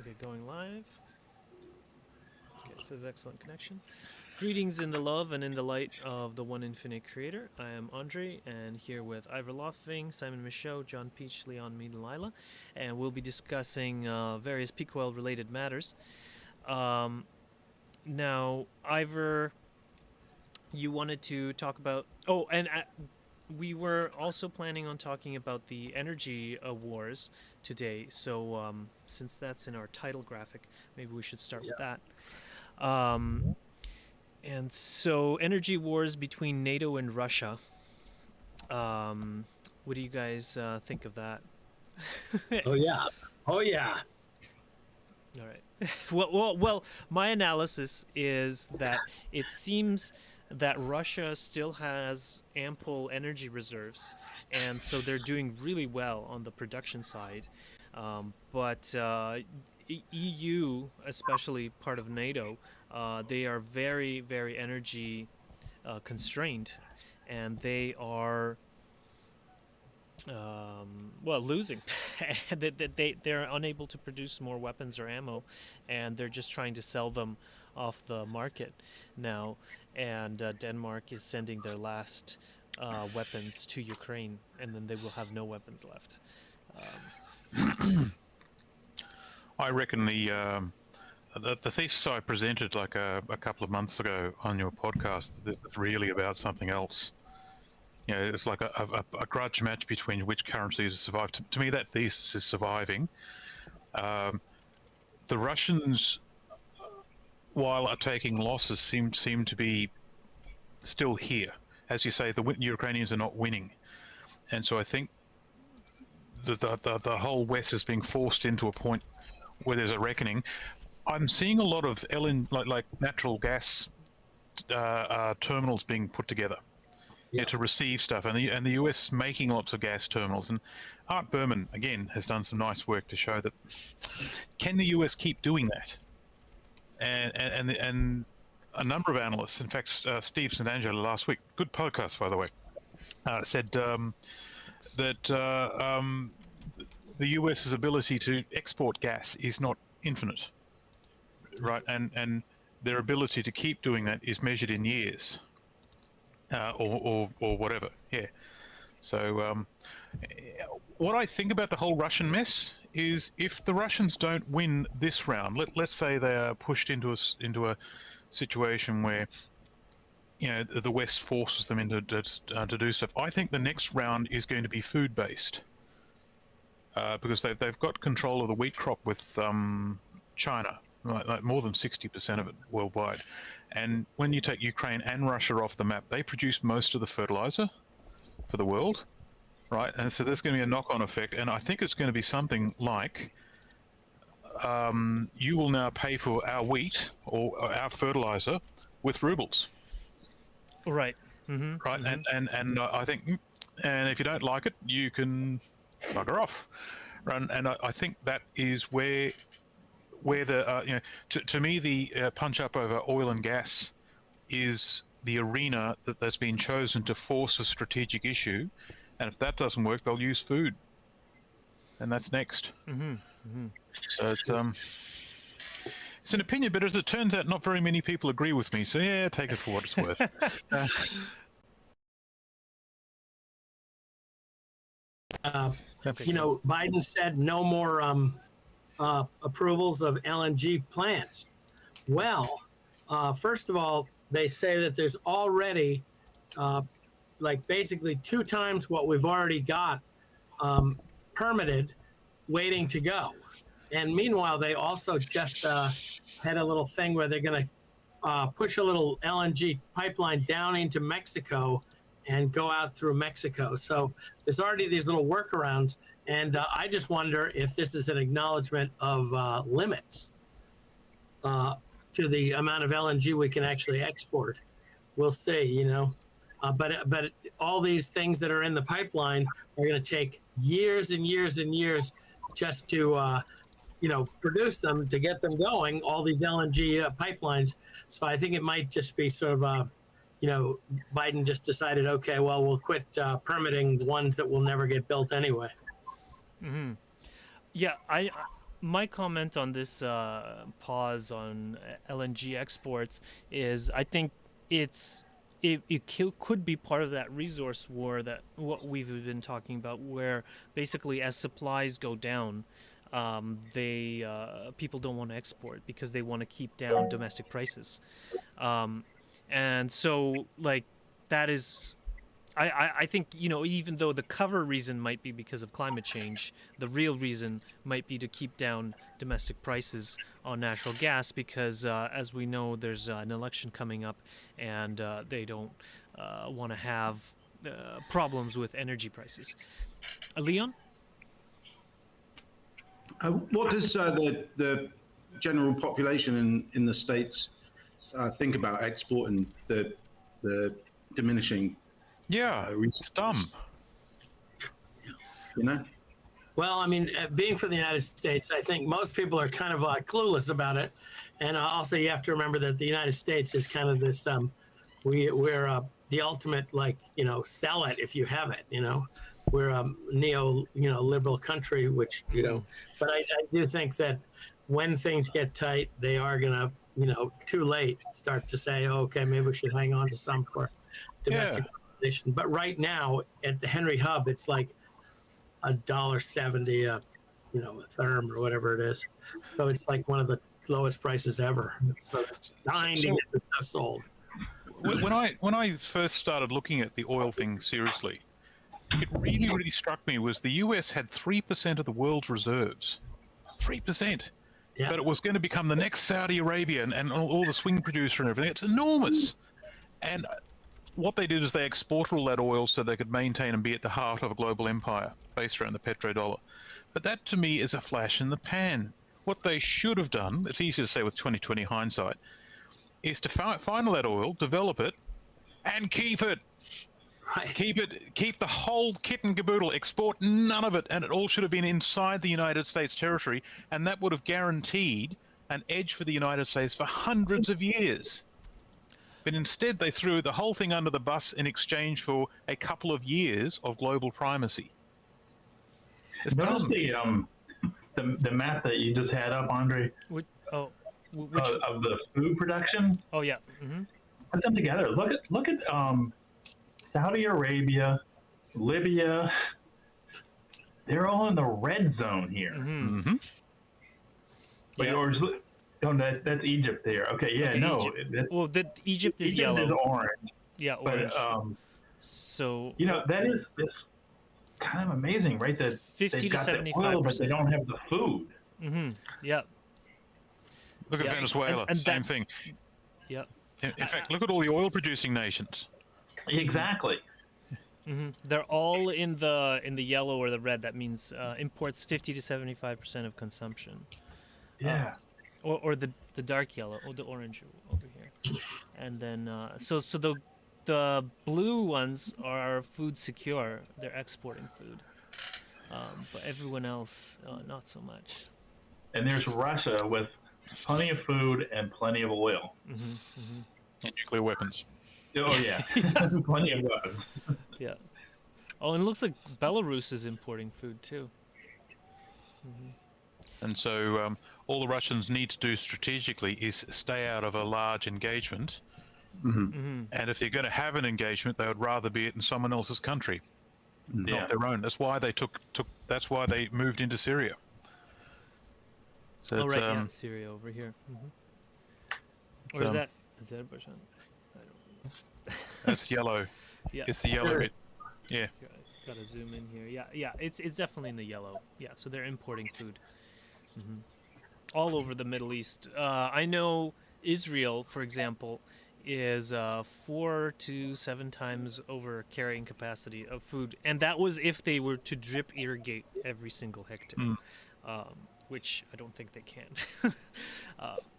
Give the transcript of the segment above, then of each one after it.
Okay, going live. Okay, it says excellent connection. Greetings in the love and in the light of the one infinite creator. I am Andre, and here with Ivor Loffing, Simon Michaux, John Peach, Leon Mead, and Lila, and we'll be discussing various peak oil related matters. Now, Ivor, you wanted to talk about... Oh, and we were also planning on talking about the energy wars today, so since that's in our title graphic, maybe we should start with that. And so, energy wars between NATO and Russia. What do you guys think of that? Oh yeah. All right. Well, my analysis is that it seems that Russia still has ample energy reserves, and so they're doing really well on the production side. But EU, especially part of NATO, they are very, very energy constrained, and they are losing. They're unable to produce more weapons or ammo, and they're just trying to sell them off the market now. And Denmark is sending their last weapons to Ukraine, and then they will have no weapons left. I reckon the thesis I presented like a couple of months ago on your podcast, this is really about something else. You know, it's like a grudge match between which currencies survive. To me, that thesis is surviving. The Russians, while are taking losses, seem to be still here. As you say, the Ukrainians are not winning, and so I think the whole West is being forced into a point where there's a reckoning. I'm seeing a lot of like natural gas terminals being put together to receive stuff, and the US is making lots of gas terminals. And Art Berman again has done some nice work to show that can the US keep doing that? And a number of analysts, in fact, Steve St. Angelo last week, good podcast by the way, said that the US's ability to export gas is not infinite, right? And their ability to keep doing that is measured in years, or whatever. Yeah. So what I think about the whole Russian mess is, if the Russians don't win this round, let's say they are pushed into a situation where, you know, the West forces them into to do stuff. I think the next round is going to be food based, because they've got control of the wheat crop with China, like more than 60% of it worldwide. And when you take Ukraine and Russia off the map, they produce most of the fertilizer for the world, right? And so there's going to be a knock-on effect, and I think it's going to be something like, you will now pay for our wheat or our fertilizer with rubles. Right. Right. And I think, and if you don't like it, you can bugger off. And I think that is where the you know, to me, the punch up over oil and gas is the arena that's been chosen to force a strategic issue. And if that doesn't work, they'll use food, and that's next. So it's an opinion, but as it turns out, not very many people agree with me. So yeah, take it for what it's worth. You know, Biden said no more approvals of LNG plants. Well, first of all, they say that there's already like basically 2 times what we've already got permitted, waiting to go. And meanwhile, they also just had a little thing where they're going to push a little LNG pipeline down into Mexico and go out through Mexico. So there's already these little workarounds. And I just wonder if this is an acknowledgement of limits to the amount of LNG we can actually export. We'll see, you know. But all these things that are in the pipeline are going to take years and years and years just to you know, produce them, to get them going, all these LNG pipelines. So I think it might just be sort of, you know, Biden just decided, okay, well, we'll quit permitting the ones that will never get built anyway. Yeah, My comment on this pause on LNG exports is I think could be part of that resource war that what we've been talking about, where basically as supplies go down, people don't want to export because they want to keep down domestic prices, and so like that is. I think, even though the cover reason might be because of climate change, the real reason might be to keep down domestic prices on natural gas because, as we know, there's an election coming up and they don't want to have problems with energy prices. Leon? What does the general population in the States think about exporting the diminishing? Yeah, it's dumb. You know? Well, I mean, being from the United States, I think most people are kind of clueless about it. And also, you have to remember that the United States is kind of this, we're the ultimate, sell it if you have it, We're a liberal country, which, but I do think that when things get tight, they are going to, too late, start to say, oh, okay, maybe we should hang on to some for domestic. Yeah. But right now at the Henry Hub, it's like $1.70 a therm or whatever it is. So it's like one of the lowest prices ever. So it's dying to get this stuff sold. When I first started looking at the oil thing seriously, it really struck me was the US had 3% of the world's reserves. 3%. Yeah. But it was going to become the next Saudi Arabia and all the swing producer and everything. It's enormous. And what they did is they exported all that oil so they could maintain and be at the heart of a global empire based around the petrodollar. But that, to me, is a flash in the pan. What they should have done, it's easy to say with 2020 hindsight, is to find all that oil, develop it, and keep it. Right. Keep the whole kit and caboodle, export none of it, and it all should have been inside the United States territory, and that would have guaranteed an edge for the United States for hundreds of years. But instead, they threw the whole thing under the bus in exchange for a couple of years of global primacy. It's dumb. The map that you just had up, Andre, Which? of the food production. Oh yeah. Mm-hmm. Put them together. Look at Saudi Arabia, Libya. They're all in the red zone here. Mm-hmm. Mm-hmm. But yours. Oh, that's Egypt there. Okay, yeah, Okay, no. Egypt is Egypt yellow. is orange. Yeah, orange. But so that is kind of amazing, right? That 50 they've to got the 75%. oil, but they don't have the food. Mm-hmm. Yeah. Look at Yeah, Venezuela, and same that- thing. Yeah. In fact, look at all the oil-producing nations. Exactly. Mm-hmm. They're all in the yellow or the red. That means imports 50 to 75% of consumption. Yeah. Or the dark yellow or the orange over here. And then so the blue ones are food secure. They're exporting food. But everyone else not so much. And there's Russia with plenty of food and plenty of oil. Mm-hmm. Mm-hmm. And nuclear weapons. Oh yeah, plenty of weapons. Yeah. Oh, and it looks like Belarus is importing food too. Mm-hmm. And so all the Russians need to do strategically is stay out of a large engagement. Mm-hmm. Mm-hmm. And if they're going to have an engagement, they would rather be it in someone else's country, Yeah. not their own. That's why they That's why they moved into Syria. So Oh it's, right, yeah, Syria over here. Mm-hmm. Or is that Azerbaijan? I don't know. that's yellow. Yeah. It's the yellow bit. Yeah. Gotta zoom in here. Yeah, it's definitely in the yellow. Yeah, so they're importing food. Mm-hmm. All over the Middle East. I know Israel, for example, is 4 to 7 times over carrying capacity of food, and that was if they were to drip irrigate every single hectare, which I don't think they can.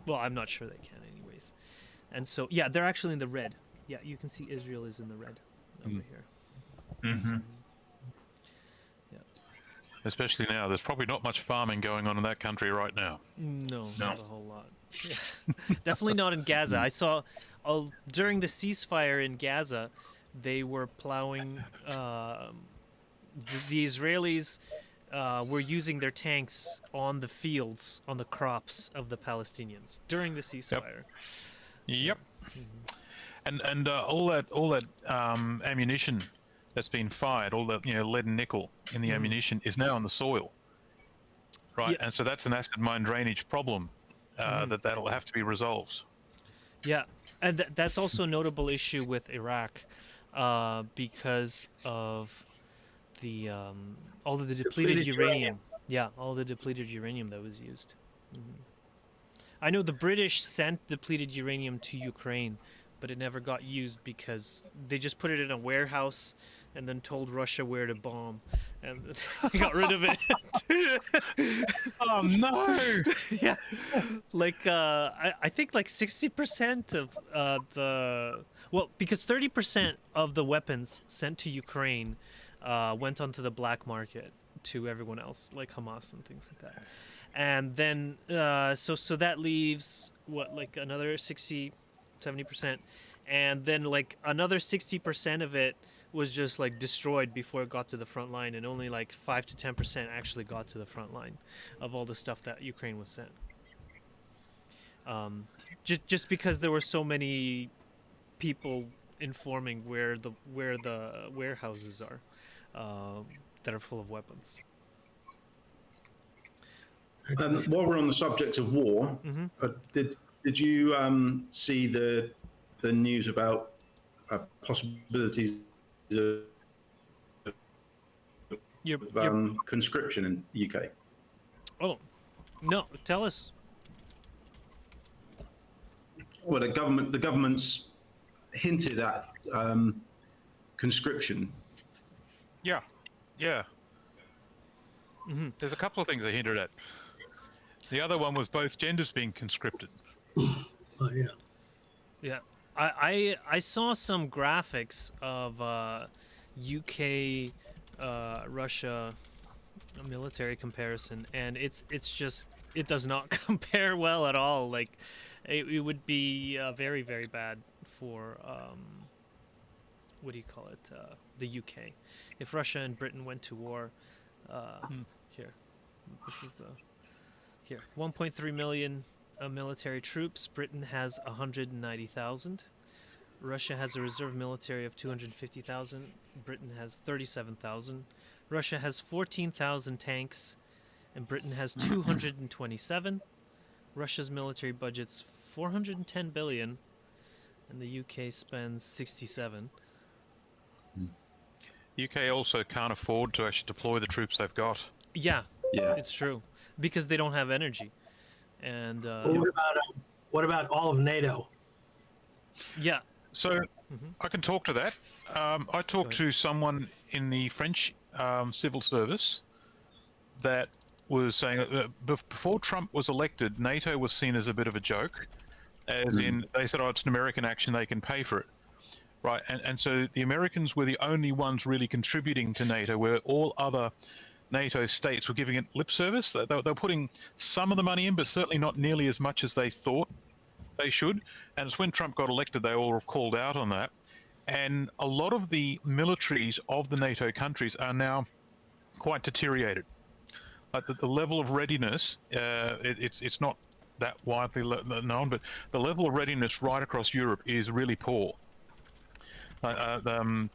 Well, I'm not sure they can, anyways. And so, yeah, they're actually in the red. Yeah, you can see Israel is in the red over here. Mm-hmm. Yeah. Especially now, there's probably not much farming going on in that country right now. No, not a whole lot. Yeah. Definitely not in Gaza. I saw during the ceasefire in Gaza, they were plowing. The Israelis were using their tanks on the fields, on the crops of the Palestinians during the ceasefire. Yep. And all that ammunition that's been fired, all that lead and nickel in the ammunition is now on the soil, right? Yeah. And so that's an acid mine drainage problem that'll have to be resolved. Yeah, and that's also a notable issue with Iraq, because of the all of the depleted uranium. Yeah, all the depleted uranium that was used. I know the British sent depleted uranium to Ukraine, but it never got used because they just put it in a warehouse and then told Russia where to bomb, and got rid of it. Oh no! Yeah, like I think like 60% of because 30% of the weapons sent to Ukraine went onto the black market to everyone else, like Hamas and things like that. And then so that leaves like another 60-70%, and then like another 60% of it was just like destroyed before it got to the front line, and only like 5 to 10% actually got to the front line of all the stuff that Ukraine was sent. Just because there were so many people informing where the warehouses are that are full of weapons. While we're on the subject of war, did you see the news about possibilities of conscription in the UK? Oh, no! Tell us. Well, the government's hinted at conscription. Yeah. There's a couple of things they hinted at. The other one was both genders being conscripted. Oh, yeah. Yeah, I saw some graphics of UK Russia military comparison, and it does not compare well at all. Like it would be very, very bad for what do you call it, the UK, if Russia and Britain went to war. Here, this is 1.3 million military troops. Britain has 190,000. Russia has a reserve military of 250,000. Britain has 37,000. Russia has 14,000 tanks, and Britain has 227. Russia's military budget's 410 billion, and the UK spends 67. UK also can't afford to actually deploy the troops they've got. Yeah, Yeah. it's true, because they don't have energy. And What about all of NATO? yeah, So I can talk to that. I talked to someone in the French civil service that was saying before Trump was elected, NATO was seen as a bit of a joke, as in they said, oh, it's an American action, they can pay for it. Right, and so the Americans were the only ones really contributing to NATO, where all other NATO states were giving it lip service. They were putting some of the money in, but certainly not nearly as much as they thought they should. And it's when Trump got elected, they all called out on that. And a lot of the militaries of the NATO countries are now quite deteriorated. Like the level of readiness, it's not that widely known, but the level of readiness right across Europe is really poor. A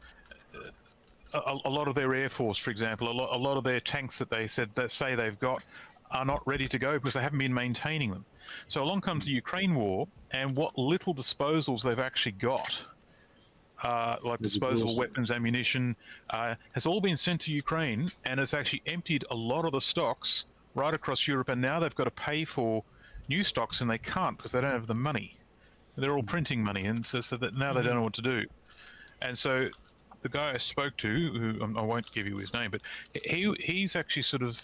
lot of their air force, for example, a lot of their tanks that say they've got are not ready to go because they haven't been maintaining them. So along comes the Ukraine war, and what little disposals they've actually got, like disposable weapons, ammunition, has all been sent to Ukraine, and it's actually emptied a lot of the stocks right across Europe, and now they've got to pay for new stocks, and they can't because they don't have the money. They're all printing money, and so that now they don't know what to do. And so the guy I spoke to, who I won't give you his name, but he's actually sort of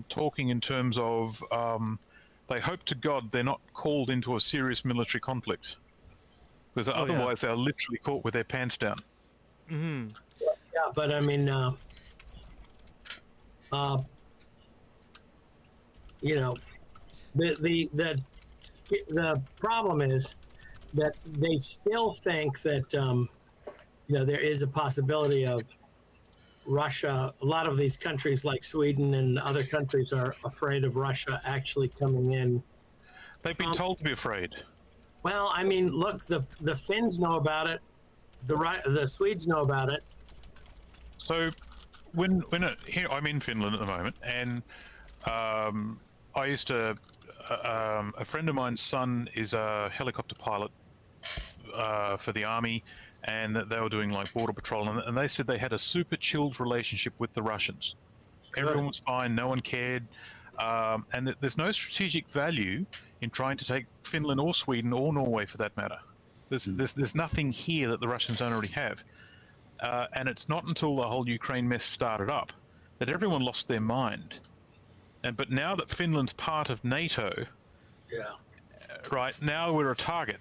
talking in terms of they hope to God they're not called into a serious military conflict, because otherwise they're literally caught with their pants down. Yeah, but I mean, you know, the problem is that they still think that you know, there is a possibility of Russia, a lot of these countries like Sweden and other countries are afraid of Russia actually coming in. They've been told to be afraid. Well, I mean, look, the Finns know about it, the Swedes know about it. So here I'm in Finland at the moment, and I used to a friend of mine's son is a helicopter pilot for the army, and they were doing like border patrol, and they said they had a super chilled relationship with the Russians. Everyone was fine, no one cared, and there's no strategic value in trying to take Finland or Sweden or Norway for that matter. There's nothing here that the Russians don't already have. And it's not until the whole Ukraine mess started up that everyone lost their mind. But now that Finland's part of NATO, right now we're a target.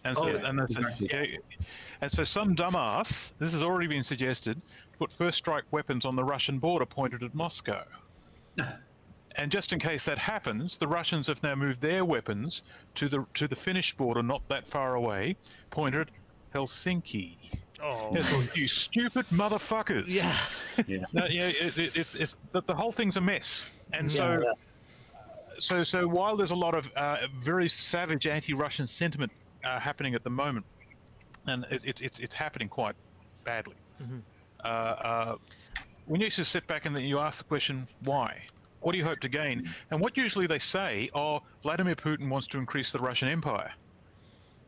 And so, and so some dumbass, this has already been suggested, put first strike weapons on the Russian border pointed at Moscow. And just in case that happens, the Russians have now moved their weapons to the Finnish border, not that far away, pointed at Helsinki. Oh, You stupid motherfuckers! yeah. No, it's the whole thing's a mess, and so while there's a lot of very savage anti-Russian sentiment happening at the moment, and it's happening quite badly. When you just sit back and then you ask the question, why? What do you hope to gain? And what usually they say, Vladimir Putin wants to increase the Russian Empire.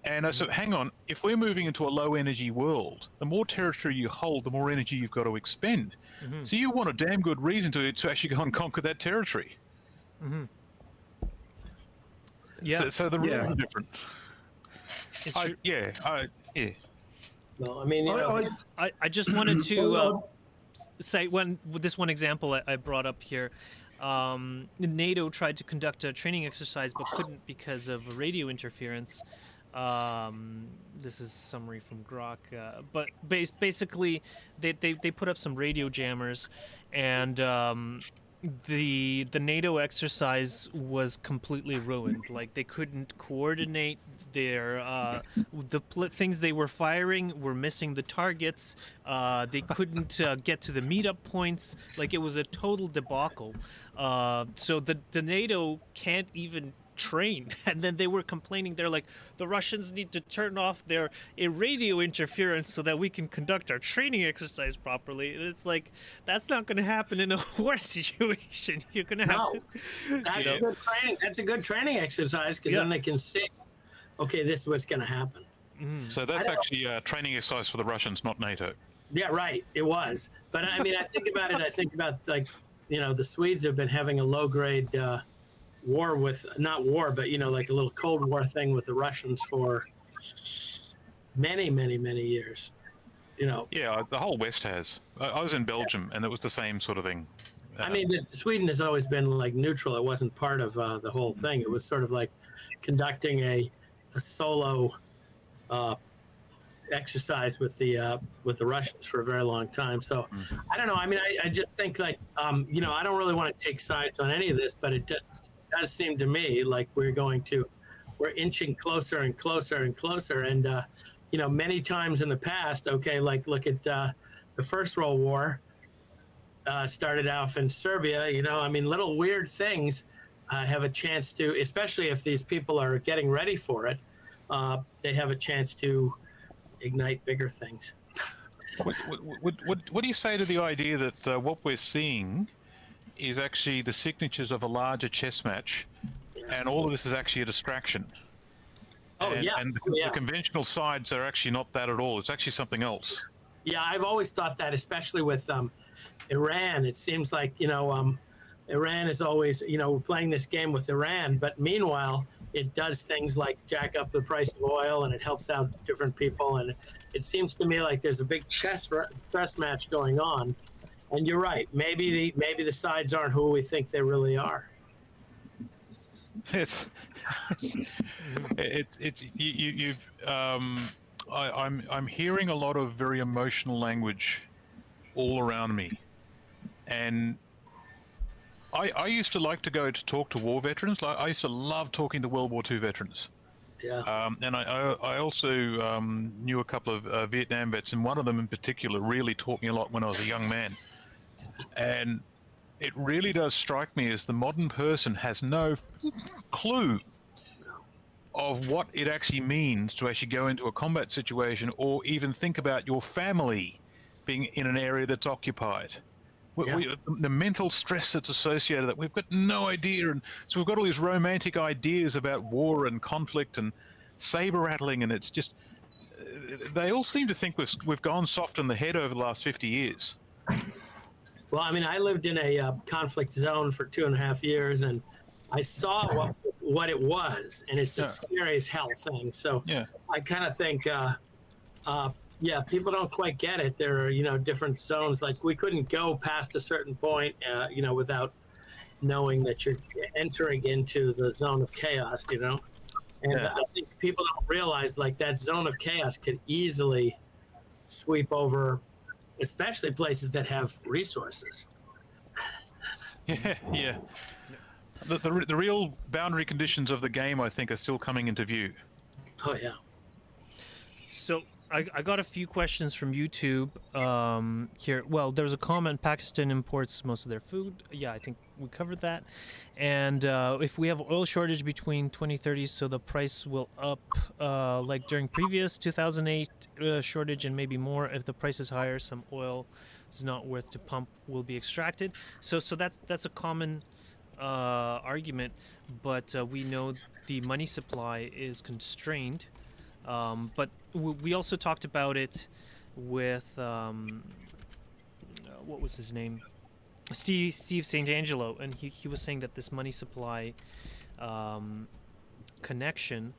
And so, hang on, if we're moving into a low-energy world, the more territory you hold, the more energy you've got to expend. So you want a damn good reason to actually go and conquer that territory. Yeah. So the rules are different. It's true. Yeah. No, I mean, I just wanted to say this one example I brought up here. NATO tried to conduct a training exercise but couldn't because of radio interference. This is a summary from Grok, but basically they put up some radio jammers, and the NATO exercise was completely ruined. Like, they couldn't coordinate their things they were firing were missing the targets. They couldn't get to the meetup points. Like, it was a total debacle. So the NATO can't even train. And then they were complaining, they're like, the Russians need to turn off their radio interference so that we can conduct our training exercise properly. And it's like, that's not going to happen in a war situation. You're going to have to. That's a good training. That's a good training exercise, because then they can see, okay, this is what's going to happen. So that's actually a training exercise for the Russians, not NATO. Yeah, right. It was. But I mean, I think about it. I think about, like, the Swedes have been having a low-grade war with, not war, but, like a little Cold War thing with the Russians for many, many, many years. Yeah, the whole West has. I was in Belgium, and it was the same sort of thing. I mean, Sweden has always been like neutral. It wasn't part of the whole thing. It was sort of like conducting a solo exercise with the Russians for a very long time. So I don't know. I mean, I just think, like, I don't really want to take sides on any of this, but it just does seem to me like we're inching closer and closer and closer. And many times in the past, like, look at the First World War. Started off in Serbia, I mean, little weird things have a chance to, especially if these people are getting ready for it, they have a chance to ignite bigger things. What do you say to the idea that what we're seeing is actually the signatures of a larger chess match, and all of this is actually a distraction? And the conventional sides are actually not that at all. It's actually something else. Yeah, I've always thought that, especially with Iran. It seems like, Iran is always, playing this game with Iran, but meanwhile, it does things like jack up the price of oil, and it helps out different people. And it seems to me like there's a big chess match going on. And you're right. Maybe the sides aren't who we think they really are. I'm hearing a lot of very emotional language all around me, and I used to like to go to talk to war veterans. I used to love talking to World War II veterans, Yeah. And I also knew a couple of Vietnam vets, and one of them in particular really taught me a lot when I was a young man. And it really does strike me as the modern person has no clue of what it actually means to actually go into a combat situation or even think about your family being in an area that's occupied. The mental stress that's associated with that, we've got no idea. And so we've got all these romantic ideas about war and conflict and saber rattling, and it's just, they all seem to think we've gone soft on the head over the last 50 years. Well, I mean, I lived in a conflict zone for 2.5 years, and I saw what it was, and it's the scary as hell thing. So I kind of think, people don't quite get it. There are, different zones. Like we couldn't go past a certain point, without knowing that you're entering into the zone of chaos, And I think people don't realize like that zone of chaos could easily sweep over, especially places that have resources. Yeah. The real boundary conditions of the game, I think, are still coming into view. Oh, yeah. So I got a few questions from YouTube here. Well, there was a comment, Pakistan imports most of their food. Yeah, I think we covered that. And if we have oil shortage between 2030, so the price will up like during previous 2008 shortage and maybe more. If the price is higher, some oil is not worth to pump will be extracted. So that's a common argument, but we know the money supply is constrained. But we also talked about it with what was his name, Steve St. Angelo, and he was saying that this money supply connection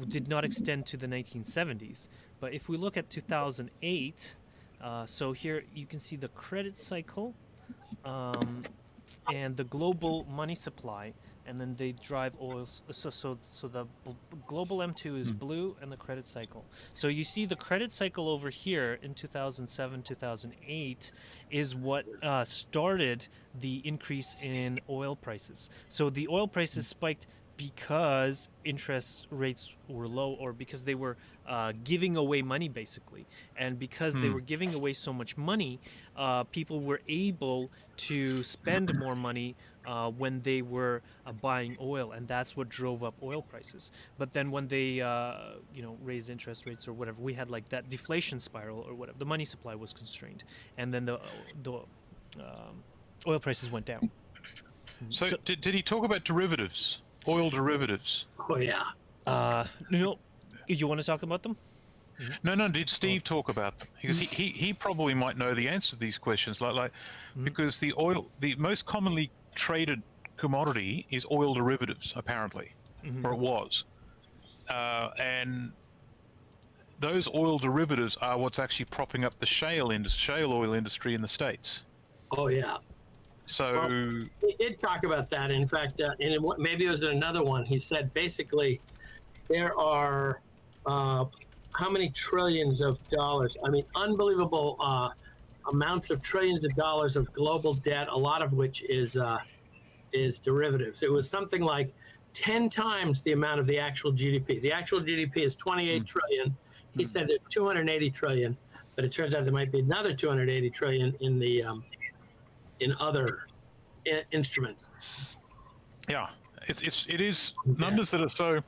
did not extend to the 1970s. But if we look at 2008, so here you can see the credit cycle and the global money supply. And then they drive oil. So the global M2 is blue, and the credit cycle. So you see the credit cycle over here in 2007, 2008 is what started the increase in oil prices. So the oil prices spiked because interest rates were low, or because they were giving away money, basically. And because they were giving away so much money, people were able to spend more money when they were buying oil, and that's what drove up oil prices. But then when they raised interest rates or whatever, we had like that deflation spiral or whatever. The money supply was constrained, and then the oil prices went down. So did he talk about derivatives, oil derivatives? Oh, yeah. You want to talk about them? No. Did Steve talk about them? Because he probably might know the answer to these questions. Because the most commonly traded commodity is oil derivatives, apparently, or it was, and those oil derivatives are what's actually propping up the shale oil industry in the States. Oh, yeah. So he did talk about that. In fact, maybe it was in another one. He said basically there are how many trillions of dollars? I mean, unbelievable amounts of trillions of dollars of global debt, a lot of which is derivatives. It was something like 10 times the amount of the actual GDP. The actual GDP is 28 trillion. He said there's 280 trillion, but it turns out there might be another 280 trillion in the in other instruments. Yeah, it is numbers that are so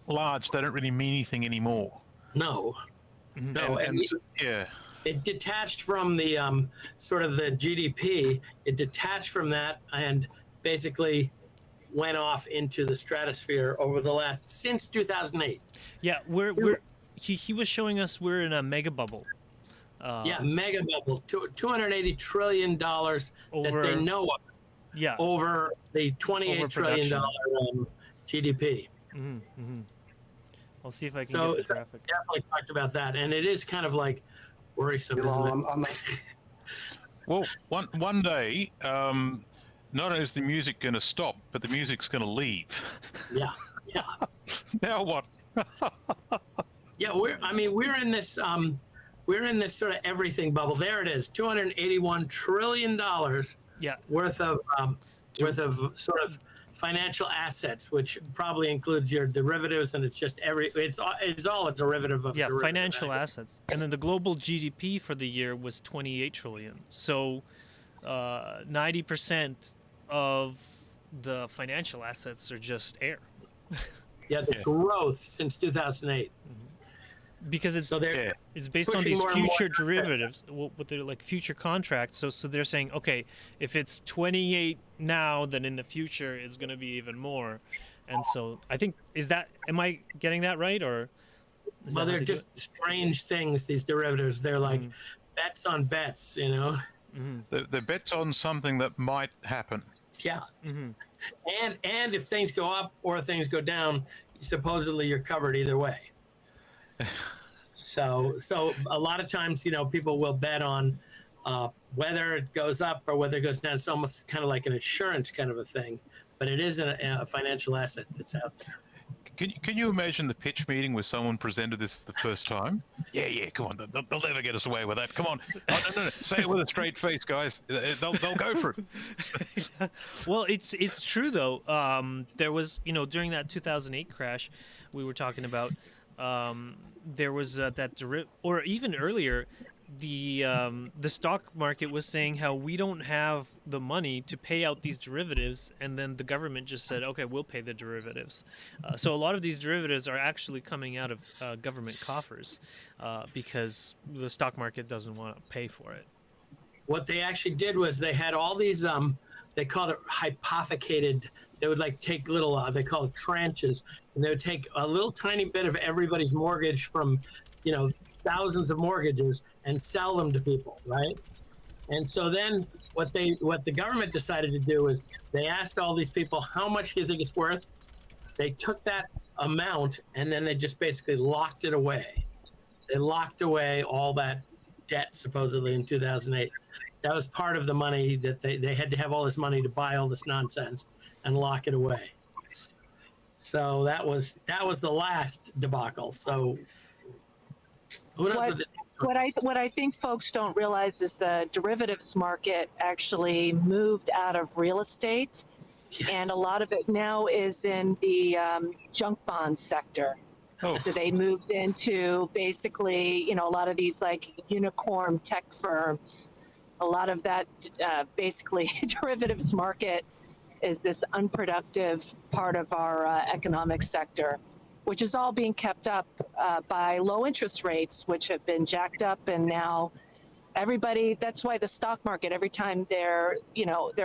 large they don't really mean anything anymore. No. It detached from the sort of the GDP. It detached from that and basically went off into the stratosphere over the since 2008. Yeah, he was showing us we're in a mega bubble. Mega bubble. $280 trillion that they know of. Yeah. Over the $28 trillion GDP. I'll see if I can get the graphic. Definitely talked about that, and it is kind of like worrisome. Well, one day, not only is the music going to stop, but the music's going to leave. Yeah. Now what? Yeah, we're in this sort of everything bubble. There it is, $281 trillion worth of sort of financial assets, which probably includes your derivatives, and it's all a derivative of derivative. Financial assets. And then the global GDP for the year was 28 trillion. So 90% of the financial assets are just air. Yeah, the growth since 2008. Because it's it's based on pushing these more and more future derivatives, what they're like future contracts. So they're saying, okay, if it's 28 now, then in the future it's going to be even more. And so I think am I getting that right, or? Well, they're just strange things. These derivatives, they're like bets on bets, you know. The bet's on something that might happen. Yeah. And if things go up or things go down, supposedly you're covered either way. So a lot of times, you know, people will bet on whether it goes up or whether it goes down. It's almost kind of like an insurance kind of a thing, but it is a financial asset that's out there. Can you imagine the pitch meeting where someone presented this for the first time? Yeah, come on, they'll never get us away with that. Come on, no, say it with a straight face, guys. They'll go for it. Well, it's true though. There was, you know, during that 2008 crash, we were talking about. There was or even earlier, the stock market was saying how we don't have the money to pay out these derivatives, and then the government just said, okay, we'll pay the derivatives. So a lot of these derivatives are actually coming out of government coffers because the stock market doesn't want to pay for it. What they actually did was they had all these they called it hypothecated. They would like take little, they call it tranches, and they would take a little tiny bit of everybody's mortgage from, you know, thousands of mortgages and sell them to people, right? And so then what the government decided to do is they asked all these people, how much do you think it's worth? They took that amount and then they just basically locked it away. They locked away all that debt supposedly in 2008. That was part of the money that they had to have all this money to buy all this nonsense and lock it away. So that was the last debacle. So who knows what I think folks don't realize is the derivatives market actually moved out of real estate, and a lot of it now is in the junk bond sector. Oh. So they moved into basically, you know, a lot of these like unicorn tech firms. A lot of that basically derivatives market is this unproductive part of our economic sector, which is all being kept up by low interest rates, which have been jacked up. And now everybody, that's why the stock market, every time they're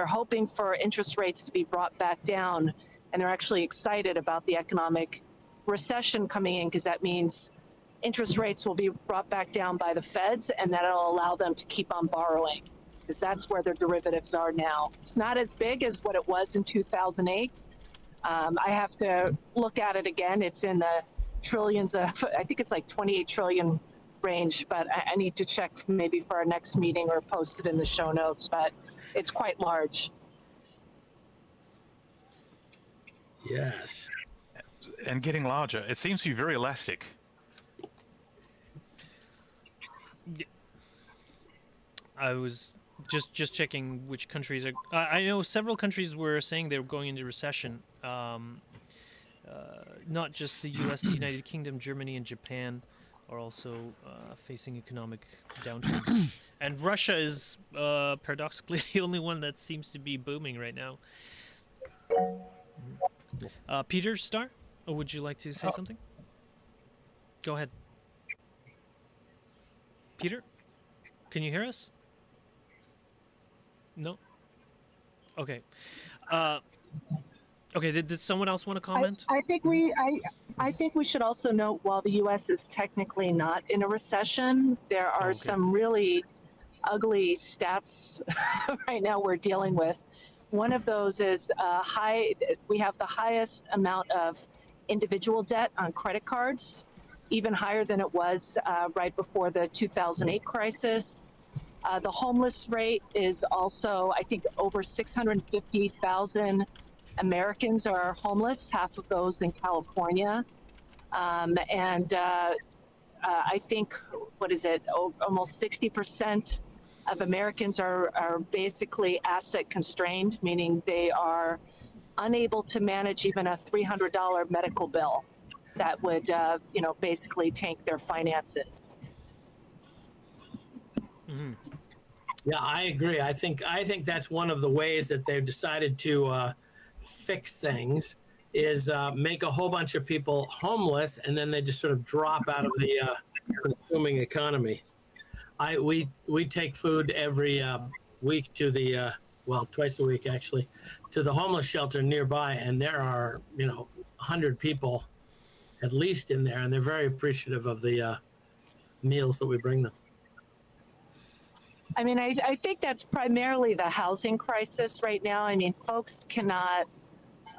hoping for interest rates to be brought back down, and they're actually excited about the economic recession coming in, because that means interest rates will be brought back down by the feds, and that'll allow them to keep on borrowing, because that's where their derivatives are now. It's not as big as what it was in 2008. I have to look at it again. It's in the trillions of, I think it's like 28 trillion range, but I need to check maybe for our next meeting or post it in the show notes, but it's quite large. Yes. And getting larger. It seems to be very elastic. I was just checking which countries are. I know several countries were saying they were going into recession. Not just the U.S., the United Kingdom, Germany, and Japan are also facing economic downturns. And Russia is paradoxically the only one that seems to be booming right now. Peter Starr, would you like to say something? Go ahead. Peter, can you hear us? No? Okay. Okay, did someone else want to comment? I think we should also note, while the U.S. is technically not in a recession, there are some really ugly stats right now we're dealing with. One of those is we have the highest amount of individual debt on credit cards, even higher than it was right before the 2008 crisis. The homeless rate is also, I think, over 650,000 Americans are homeless, half of those in California. I think, almost 60% of Americans are basically asset constrained, meaning they are unable to manage even a $300 medical bill that would, basically tank their finances. Mm-hmm. Yeah, I agree. I think that's one of the ways that they've decided to fix things is make a whole bunch of people homeless, and then they just sort of drop out of the consuming economy. We take food every week to the twice a week actually, to the homeless shelter nearby, and there are 100 people at least in there, and they're very appreciative of the meals that we bring them. I mean, I think that's primarily the housing crisis right now. I mean, folks cannot,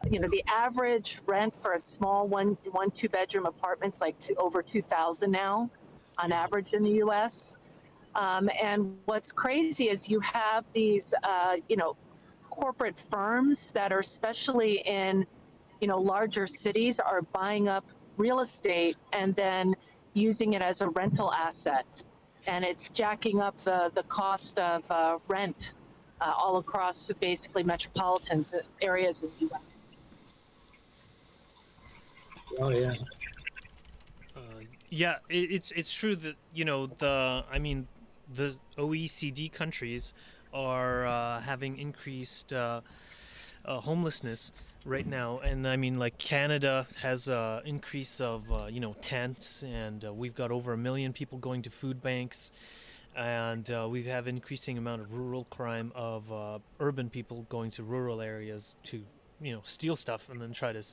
the average rent for a small one 2-bedroom apartment's like over 2,000 now on average in the U.S. And what's crazy is you have these, corporate firms that are especially in, larger cities are buying up real estate and then using it as a rental asset. And it's jacking up the cost of rent all across the basically metropolitan areas of the U.S. Oh yeah. Yeah, it's true that the OECD countries are having increased homelessness right now, and I mean, like, Canada has a increase of tents, and we've got over 1 million people going to food banks, and we have increasing amount of rural crime of urban people going to rural areas to steal stuff and then try to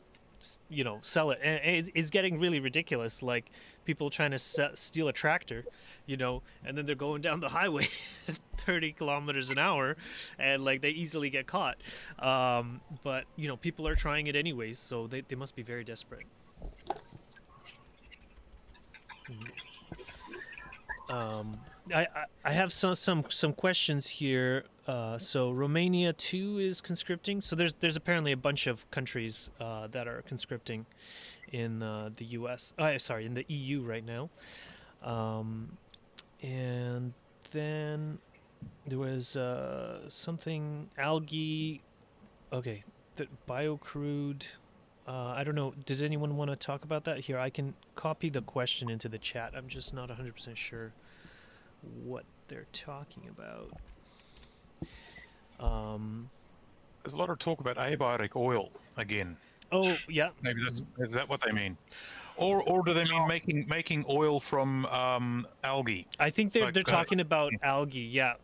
sell it. And it's getting really ridiculous, like people trying to steal a tractor, and then they're going down the highway at 30 kilometers an hour, and like they easily get caught. But people are trying it anyways, so they must be very desperate. I have some questions here. So Romania too is conscripting. So there's apparently a bunch of countries that are conscripting in the U.S. In the EU right now. And then there was something algae. Okay, the biocrude. I don't know. Does anyone want to talk about that? Here, I can copy the question into the chat. I'm just not 100% sure what they're talking about. There's a lot of talk about abiotic oil again. Oh, yeah. Maybe is that what they mean? Or do they mean making oil from algae? I think they're talking about algae, yeah.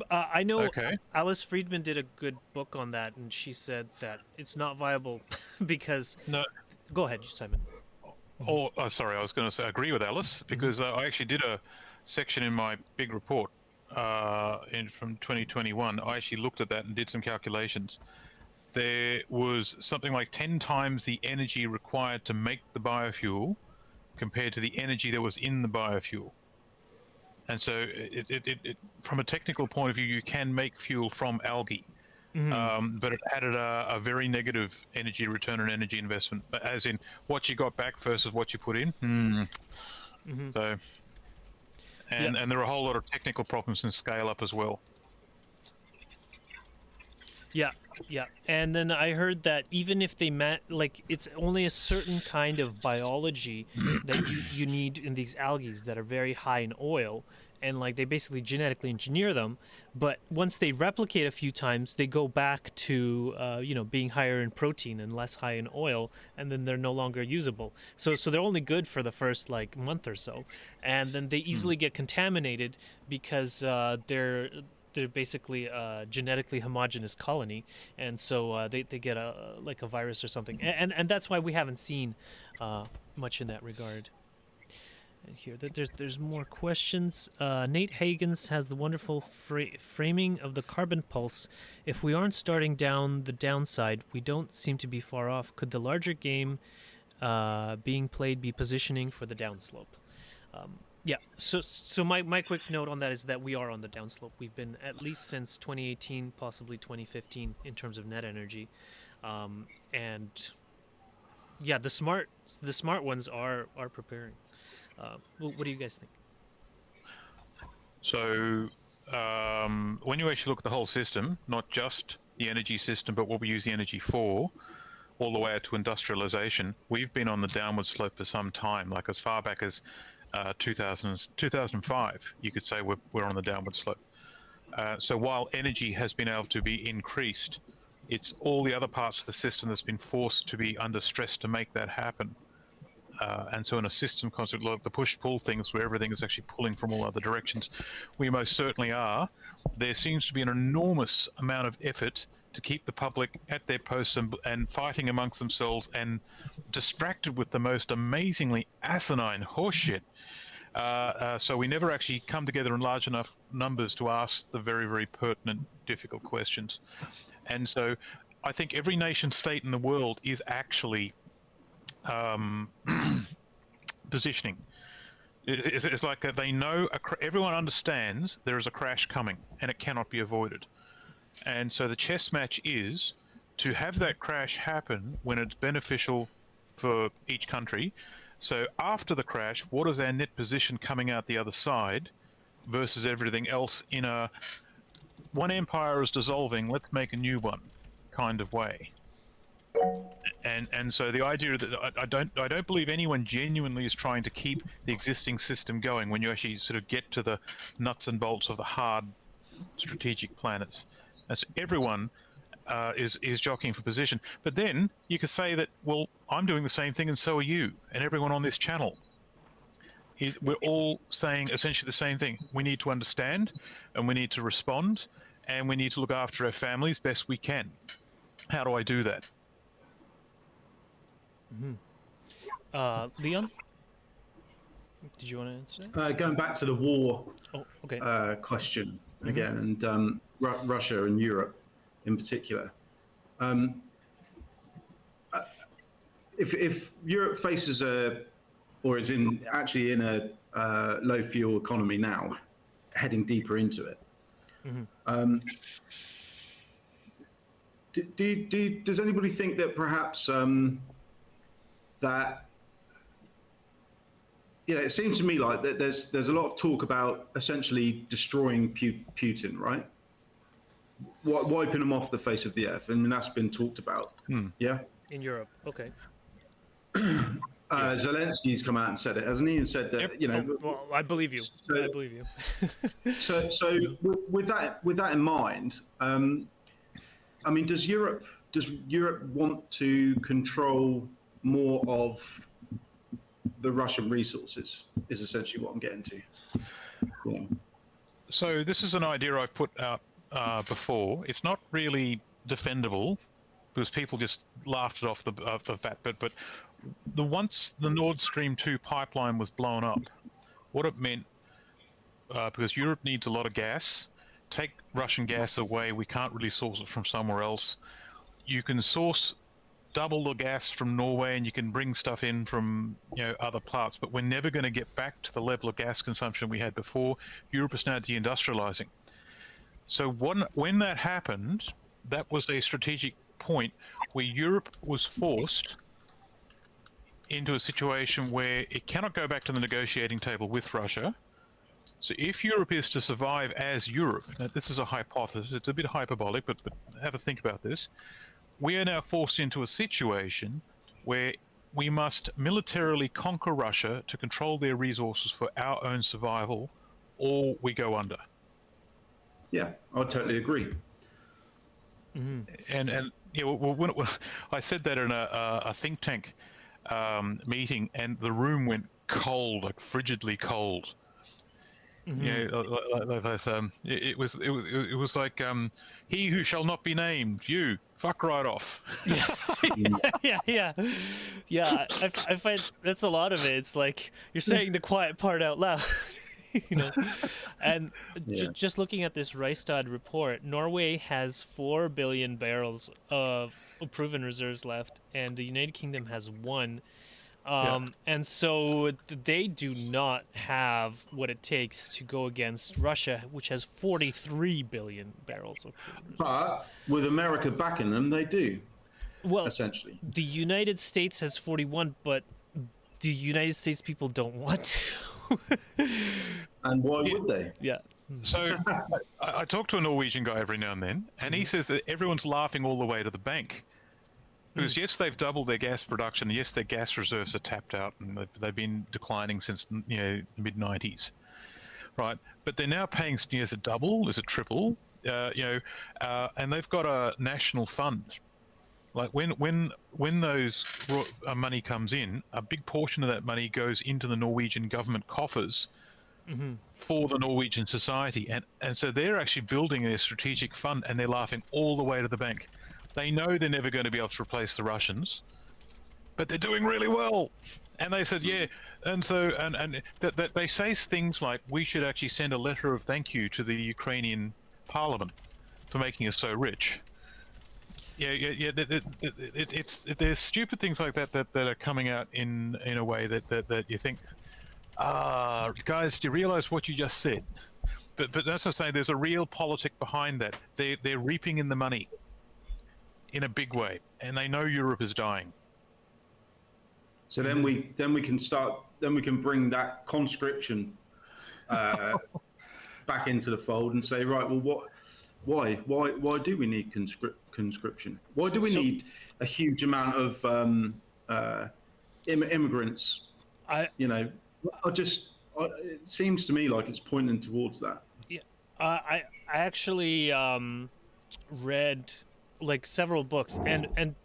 I know Okay. Alice Friedman did a good book on that, and she said that it's not viable because... No. Go ahead, Simon. Sorry, I was going to say, agree with Alice, because I actually did a section in my big report from 2021. I actually looked at that and did some calculations. There was something like 10 times the energy required to make the biofuel compared to the energy that was in the biofuel. And so it from a technical point of view, you can make fuel from algae. But it added a very negative energy return on energy investment, as in what you got back versus what you put in. So, and there are a whole lot of technical problems in scale up as well. Yeah. And then I heard that even if they it's only a certain kind of biology that you need in these algae that are very high in oil, and like they basically genetically engineer them, but once they replicate a few times, they go back to being higher in protein and less high in oil, and then they're no longer usable. So they're only good for the first like month or so, and then they easily get contaminated because they're basically a genetically homogeneous colony, and so they get a virus or something, and that's why we haven't seen much in that regard. And here, there's more questions. Nate Hagens has the wonderful framing of the carbon pulse. If we aren't starting down the downside, we don't seem to be far off. Could the larger game being played be positioning for the downslope? Yeah, so my quick note on that is that we are on the downslope. We've been at least since 2018, possibly 2015, in terms of net energy, and yeah, the smart ones are preparing. What do you guys think? So when you actually look at the whole system, not just the energy system, but what we use the energy for, all the way out to industrialization, we've been on the downward slope for some time, like as far back as 2005, you could say we're on the downward slope. So while energy has been able to be increased, it's all the other parts of the system that's been forced to be under stress to make that happen. And so in a system concept like the push-pull things where everything is actually pulling from all other directions, we most certainly are. There seems to be an enormous amount of effort to keep the public at their posts and fighting amongst themselves and distracted with the most amazingly asinine horseshit. So we never actually come together in large enough numbers to ask the very, very pertinent, difficult questions. And so I think every nation state in the world is actually positioning. It's like they know, everyone understands there is a crash coming and it cannot be avoided. And so the chess match is to have that crash happen when it's beneficial for each country. So after the crash, what is our net position coming out the other side versus everything else in a one empire is dissolving, let's make a new one kind of way. And so the idea that I don't believe anyone genuinely is trying to keep the existing system going when you actually sort of get to the nuts and bolts of the hard strategic planets. And so everyone is jockeying for position. But then you could say that, well, I'm doing the same thing and so are you, and everyone on this channel. We're all saying essentially the same thing. We need to understand, and we need to respond, and we need to look after our families best we can. How do I do that? Leon, did you want to answer that? Going back to the war question again, and Russia and Europe in particular. If Europe faces or is actually in a low fuel economy now, heading deeper into it, does anybody think that perhaps that, you know, it seems to me like that there's a lot of talk about essentially destroying Putin, right? Wiping him off the face of the earth, and that's been talked about. Yeah. In Europe, okay. Zelensky's come out and said it, hasn't he? And said that, you know. Well, I believe you. I believe you. so with that in mind, I mean, does Europe want to control more of the Russian resources? Is essentially what I'm getting to. Yeah. So this is an idea I've put out before. It's not really defendable because people just laughed it off the bat. But once the Nord Stream 2 pipeline was blown up, what it meant, because Europe needs a lot of gas, take Russian gas away, we can't really source it from somewhere else. You can source double the gas from Norway and you can bring stuff in from, you know, other parts, but we're never going to get back to the level of gas consumption we had before. Europe is now deindustrializing. So when that happened, that was a strategic point where Europe was forced into a situation where it cannot go back to the negotiating table with Russia. So if Europe is to survive as Europe, now this is a hypothesis, it's a bit hyperbolic, but have a think about this. We are now forced into a situation where we must militarily conquer Russia to control their resources for our own survival, or we go under. Yeah, I totally agree. And yeah, when I said that in a think tank meeting, and the room went cold, like frigidly cold. Yeah, it was like he who shall not be named, you fuck right off. yeah. I find that's a lot of it. It's like you're saying the quiet part out loud. You know, and just looking at this Rystad report, Norway has 4 billion barrels of proven reserves left, and the United Kingdom has 1. And so they do not have what it takes to go against Russia, which has 43 billion barrels of proven reserves. But with America backing them, they do. Well, essentially, the United States has 41, but the United States people don't want to. And why would they? Yeah. So I talk to a Norwegian guy every now and then, and he says that everyone's laughing all the way to the bank. Because yes, they've doubled their gas production. Yes, their gas reserves are tapped out, and they've been declining since the mid '90s, right? But they're now paying. Is it double? Is it triple? And they've got a national fund. Like when those money comes in, a big portion of that money goes into the Norwegian government coffers for the Norwegian society, and so they're actually building their strategic fund, and they're laughing all the way to the bank. They know they're never going to be able to replace the Russians, but they're doing really well. And they said, yeah, and so and that they say things like, we should actually send a letter of thank you to the Ukrainian parliament for making us so rich. Yeah. There's stupid things like that are coming out in a way that you think, guys, do you realize what you just said? But that's what I'm saying. There's a real politic behind that. They're reaping in the money in a big way, and they know Europe is dying. So then we can bring that conscription back into the fold and say, right, well, why do we need conscription? Why do we need a huge amount of immigrants? It seems to me like it's pointing towards that. Yeah, I actually read like several books, and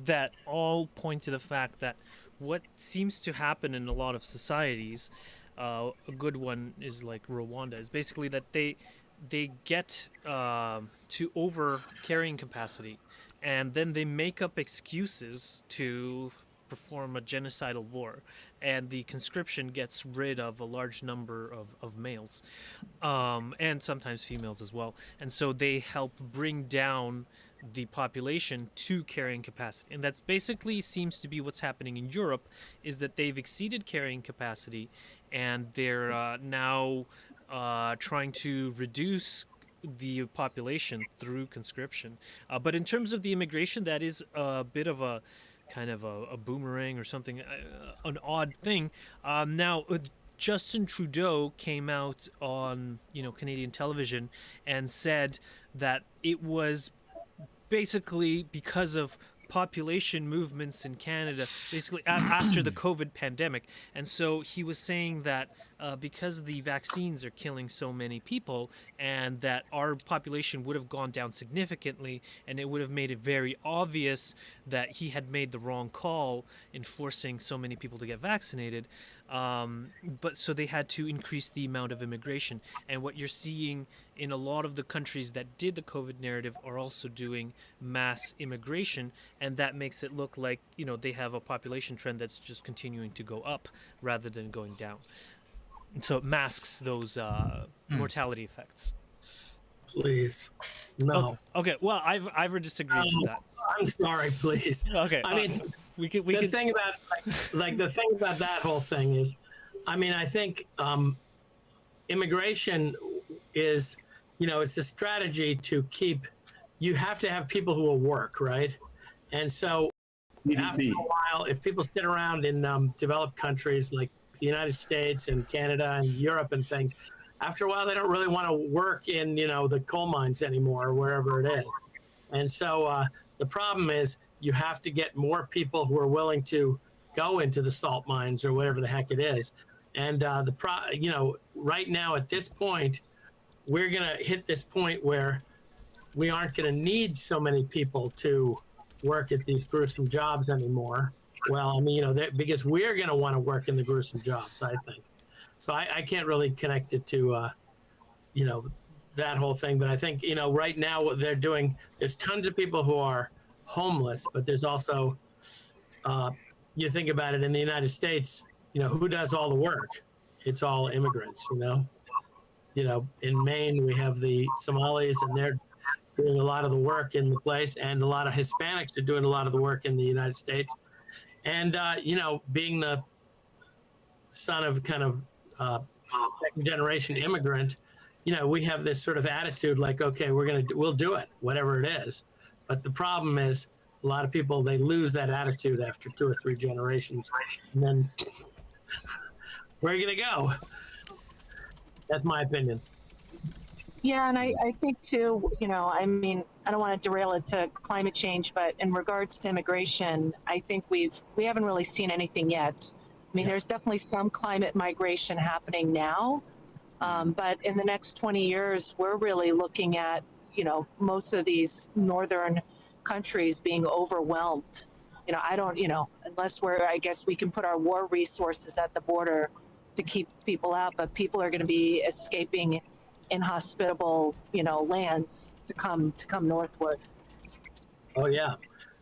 that all point to the fact that what seems to happen in a lot of societies, a good one is like Rwanda, is basically that they get to over carrying capacity, and then they make up excuses to perform a genocidal war, and the conscription gets rid of a large number of males, and sometimes females as well, and so they help bring down the population to carrying capacity. And that's basically seems to be what's happening in Europe, is that they've exceeded carrying capacity, and they're now trying to reduce the population through conscription. But in terms of the immigration, that is a bit of a kind of a boomerang or something, an odd thing. Now, Justin Trudeau came out on Canadian television and said that it was basically because of population movements in Canada, basically after the COVID pandemic. And so he was saying that because the vaccines are killing so many people, and that our population would have gone down significantly, and it would have made it very obvious that he had made the wrong call in forcing so many people to get vaccinated. But so they had to increase the amount of immigration. And what you're seeing in a lot of the countries that did the COVID narrative are also doing mass immigration, and that makes it look like they have a population trend that's just continuing to go up rather than going down. And so it masks those mortality effects. Please, no. Okay. Well, Ivor disagrees with that. I'm sorry, please. Okay. I mean, the thing about the thing about that whole thing is, I think immigration is, it's a strategy to keep. You have to have people who will work, right? And so after a while, if people sit around in developed countries like the United States and Canada and Europe and things, after a while they don't really want to work in the coal mines anymore or wherever it is. And so the problem is you have to get more people who are willing to go into the salt mines or whatever the heck it is. And right now at this point, we're going to hit this point where we aren't going to need so many people to work at these gruesome jobs anymore. Well, because we're going to want to work in the gruesome jobs, I think. So I can't really connect it to, that whole thing. But I think, right now what they're doing, there's tons of people who are homeless, but there's also, you think about it in the United States, who does all the work? It's all immigrants, in Maine, we have the Somalis, and they're doing a lot of the work in the place, and a lot of Hispanics are doing a lot of the work in the United States. And, being the son of kind of second generation immigrant, we have this sort of attitude like, okay, we'll do it, whatever it is. But the problem is a lot of people, they lose that attitude after 2 or 3 generations. And then where are you going to go? That's my opinion. Yeah, and I think too, I mean, I don't want to derail it to climate change, but in regards to immigration, I think we haven't really seen anything yet. I mean, there's definitely some climate migration happening now, but in the next 20 years, we're really looking at, most of these northern countries being overwhelmed. I don't, unless I guess we can put our war resources at the border to keep people out, but people are going to be escaping inhospitable, lands to come northward. Oh yeah,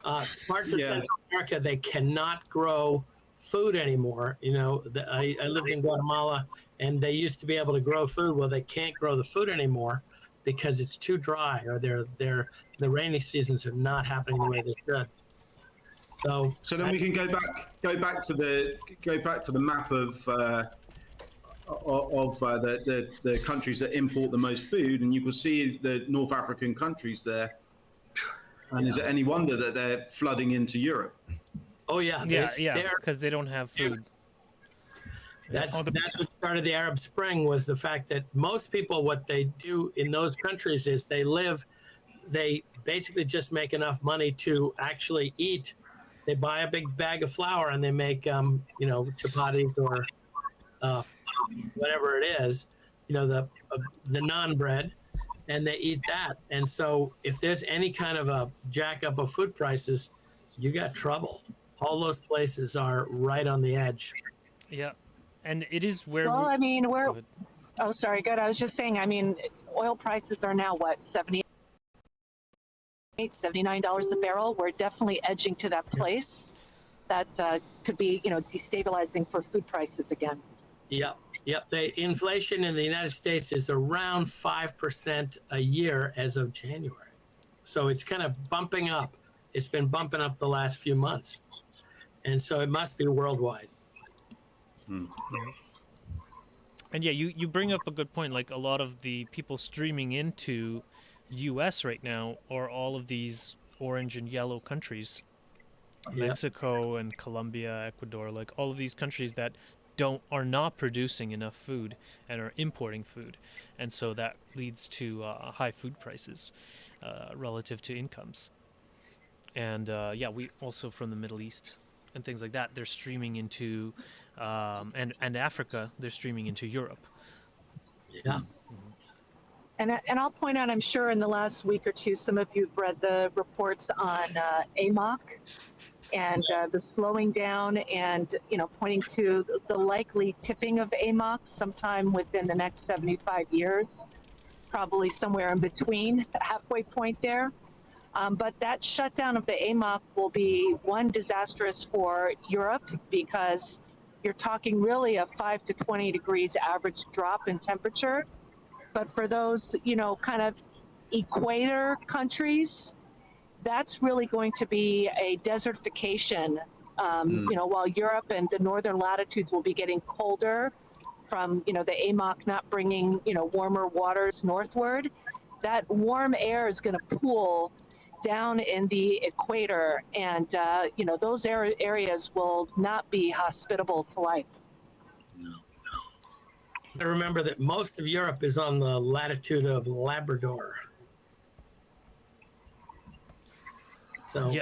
parts of Yeah. Central America, they cannot grow food anymore. I lived in Guatemala, and they used to be able to grow food. Well, they can't grow the food anymore because it's too dry, or the rainy seasons are not happening the way they should. So then we can go back to the map of the countries that import the most food, and you can see the North African countries there. And is it any wonder that they're flooding into Europe? Oh yeah, Yeah, because they don't have food. That's what started the Arab Spring, was the fact that most people, what they do in those countries is they basically just make enough money to actually eat. They buy a big bag of flour and they make, chapatis or whatever it is, the naan bread, and they eat that. And so if there's any kind of a jack up of food prices, you got trouble. All those places are right on the edge. Yeah, and it is where. Well, I mean, Go ahead. Oh, sorry, good. I was just saying, I mean, oil prices are now what, $79 a barrel. We're definitely edging to that place that could be, destabilizing for food prices again. Yep. The inflation in the United States is around 5% a year as of January. So it's kind of bumping up. It's been bumping up the last few months. And so it must be worldwide. And yeah, you bring up a good point. Like, a lot of the people streaming into US right now are all of these orange and yellow countries. Yep. Mexico and Colombia, Ecuador, like all of these countries that are not producing enough food and are importing food, and so that leads to high food prices relative to incomes. And we also, from the Middle East and things like that, they're streaming into and Africa, they're streaming into Europe. Yeah. And I'll point out, I'm sure in the last week or two, some of you've read the reports on AMOC and the slowing down, and pointing to the likely tipping of AMOC sometime within the next 75 years, probably somewhere in between, the halfway point there. But that shutdown of the AMOC will be one, disastrous for Europe, because you're talking really a 5 to 20 degrees average drop in temperature. But for those, kind of equator countries, that's really going to be a desertification. While Europe and the northern latitudes will be getting colder from, the AMOC not bringing, warmer waters northward, that warm air is going to pool down in the equator, and those areas will not be hospitable to life. I remember that most of Europe is on the latitude of Labrador. So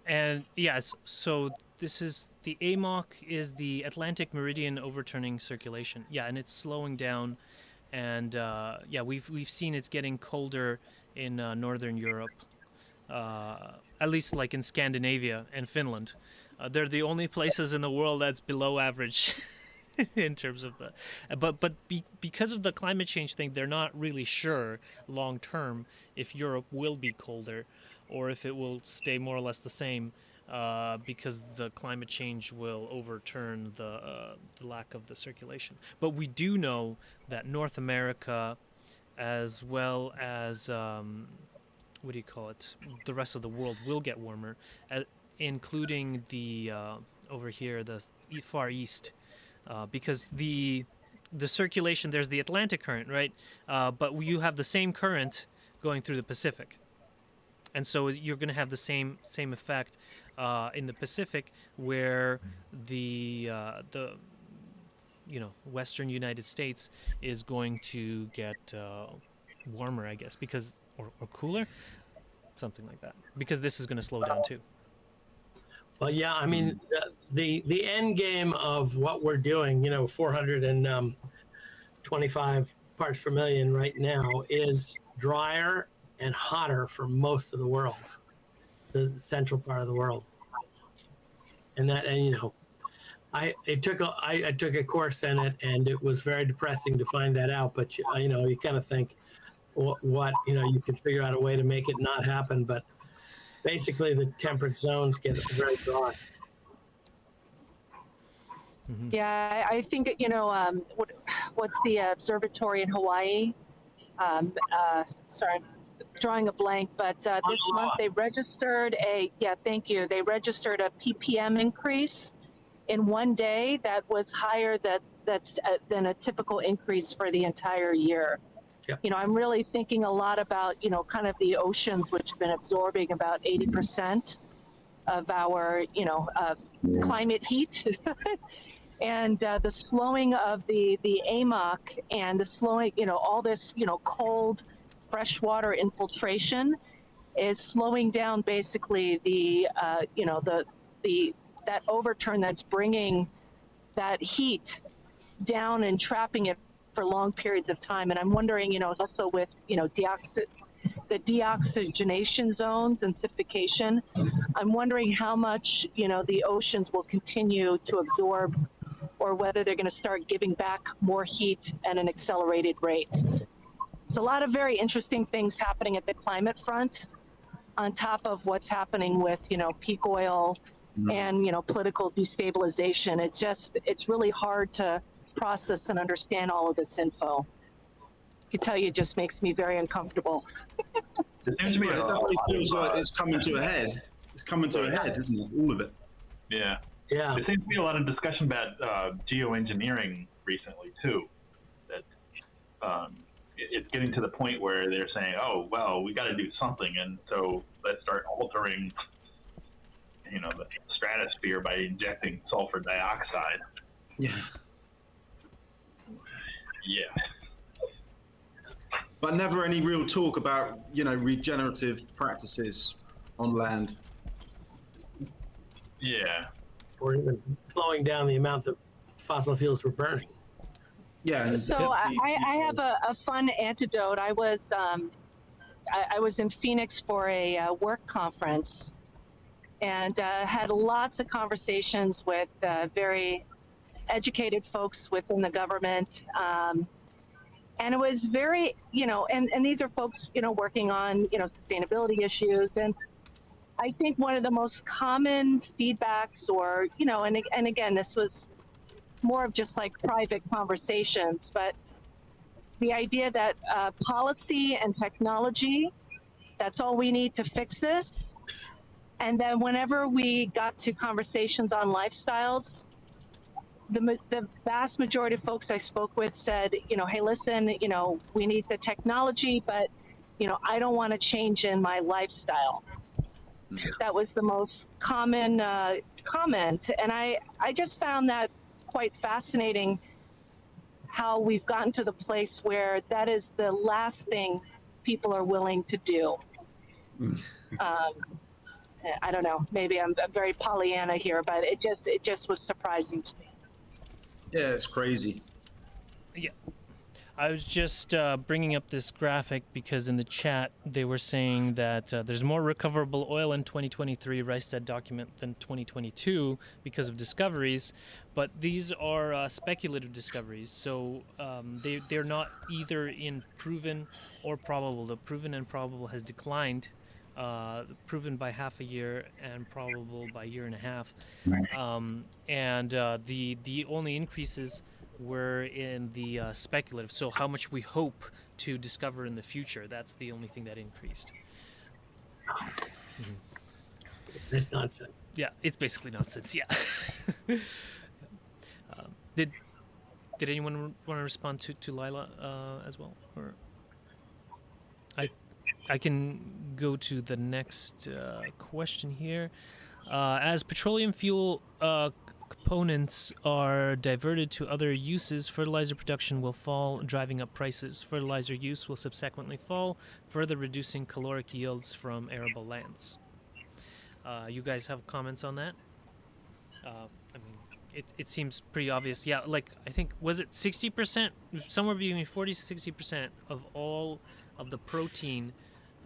And yes, so this is the AMOC is the Atlantic Meridian Overturning Circulation. Yeah, and it's slowing down, and we've seen it's getting colder in northern Europe, at least like in Scandinavia and Finland. They're the only places in the world that's below average. In terms of because of the climate change thing, they're not really sure long term if Europe will be colder or if it will stay more or less the same, because the climate change will overturn the lack of the circulation. But we do know that North America, as well as the rest of the world, will get warmer, including the over here, the far east. Because the circulation, there's the Atlantic current, right? But you have the same current going through the Pacific, and so you're going to have the same effect in the Pacific, where the Western United States is going to get warmer, I guess, because or cooler, something like that, because this is going to slow down too. Well, yeah, I mean, the end game of what we're doing, 425 parts per million right now, is drier and hotter for most of the world, the central part of the world. I took a course in it, and it was very depressing to find that out. But you kind of think, what you could figure out a way to make it not happen. But basically, the temperate zones get very dry. Mm-hmm. Yeah, I think what's the observatory in Hawaii? Sorry, I'm drawing a blank. But this month they registered thank you. They registered a ppm increase in one day that was higher than a typical increase for the entire year. Yep. I'm really thinking a lot about kind of the oceans, which have been absorbing about 80% of our climate heat. And the slowing of the AMOC and the slowing, all this, cold freshwater infiltration is slowing down basically that overturn that's bringing that heat down and trapping it for long periods of time. And I'm wondering, also with, the deoxygenation zones and acidification, I'm wondering how much, the oceans will continue to absorb, or whether they're going to start giving back more heat at an accelerated rate. There's a lot of very interesting things happening at the climate front, on top of what's happening with, peak oil and, political destabilization. It's really hard to process and understand all of this info. I can tell you, it just makes me very uncomfortable. It seems to be It definitely feels like it's coming to a head. It's coming to a head, isn't it? All of it. Yeah. Yeah. There seems to be a lot of discussion about geoengineering recently too. That it's getting to the point where they're saying, "Oh, well, we got to do something," and so let's start altering, the stratosphere by injecting sulfur dioxide. Yeah. Yeah. But never any real talk about, regenerative practices on land. Yeah. Or even slowing down the amount of fossil fuels we're burning. Yeah. And So I have a fun antidote. I was in Phoenix for a work conference, and had lots of conversations with very educated folks within the government. And it was very, and these are folks, working on, sustainability issues. And I think one of the most common feedbacks, or, and again, this was more of just like private conversations, but the idea that policy and technology, that's all we need to fix this. And then whenever we got to conversations on lifestyles, the vast majority of folks I spoke with said, hey, listen, we need the technology, but, I don't want to change in my lifestyle. That was the most common comment. And I just found that quite fascinating, how we've gotten to the place where that is the last thing people are willing to do. I don't know, maybe I'm very Pollyanna here, but it just was surprising to me. yeah, it's crazy. Yeah. I was just bringing up this graphic because in the chat they were saying that there's more recoverable oil in 2023 Rystad document than 2022 because of discoveries, but these are speculative discoveries, so they're not either in proven or probable. The proven and probable has declined, proven by half a year and probable by a year and a half, and the only increases were in the speculative, so how much we hope to discover in the future. That's the only thing that increased. That's nonsense. Yeah, it's basically nonsense. Yeah. Did anyone want to respond to Lila as well, or I can go to the next question here. As petroleum fuel components are diverted to other uses, fertilizer production will fall, driving up prices. Fertilizer use will subsequently fall, further reducing caloric yields from arable lands. You guys have comments on that? I mean, it seems pretty obvious. Yeah, like I think, was it 60%? Somewhere between 40 to 60% of all of the protein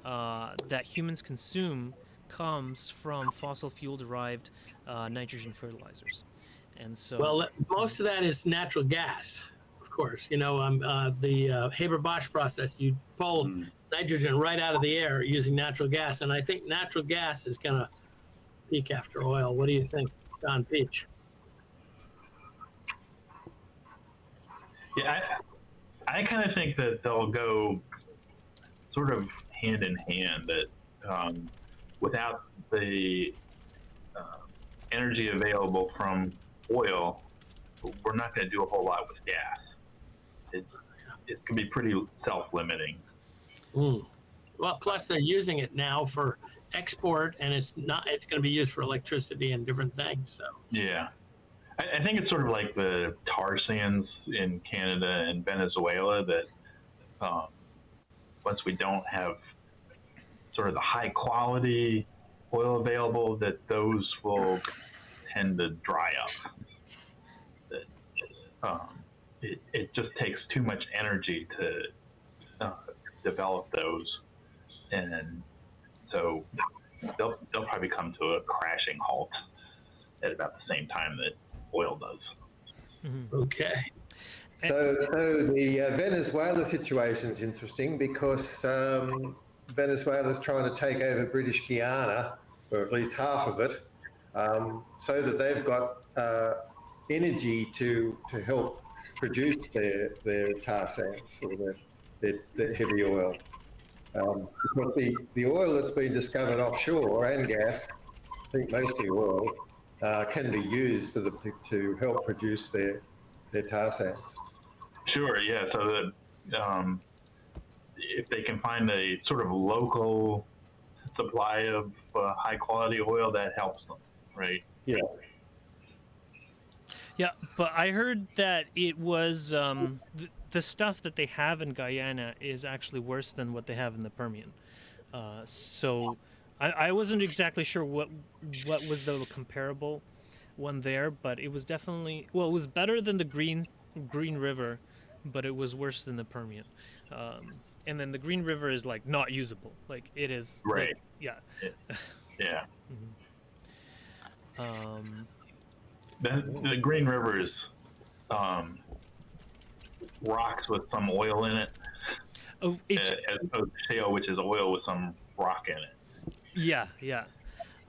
that humans consume comes from fossil fuel derived nitrogen fertilizers. And so, Well, most of that is natural gas, of course. You know, the Haber-Bosch process, you pull nitrogen right out of the air using natural gas, and I think natural gas is going to peak after oil. What do you think, Don Peach? Yeah, I kind of think that they'll go sort of hand in hand. That without the energy available from oil, we're not going to do a whole lot with gas. It can be pretty self-limiting. Well, plus they're using it now for export, and it's going to be used for electricity and different things. So Yeah. I think it's sort of like the tar sands in Canada and Venezuela that once we don't have sort of the high quality oil available, that those will tend to dry up. That it just takes too much energy to develop those, and so they'll probably come to a crashing halt at about the same time that oil does. okay. So the Venezuela situation is interesting because Venezuela's trying to take over British Guiana, or at least half of it, so that they've got energy to help produce their tar sands or their heavy oil. But the oil that's been discovered offshore and gas, I think mostly oil, can be used for to help produce their tar sands. Sure, yeah. So that if they can find a sort of local supply of high quality oil, that helps them, right? Yeah. yeah, but I heard that it was the stuff that they have in Guyana is actually worse than what they have in the Permian. So I wasn't exactly sure what was the comparable one there, but it was definitely, well, it was better than the Green River, but it was worse than the Permian. And then the Green River is like not usable, like it is. Right. Like, yeah. Yeah. Mm-hmm. The Green River is rocks with some oil in it, Oh, it's as opposed to shale, which is oil with some rock in it. yeah, yeah.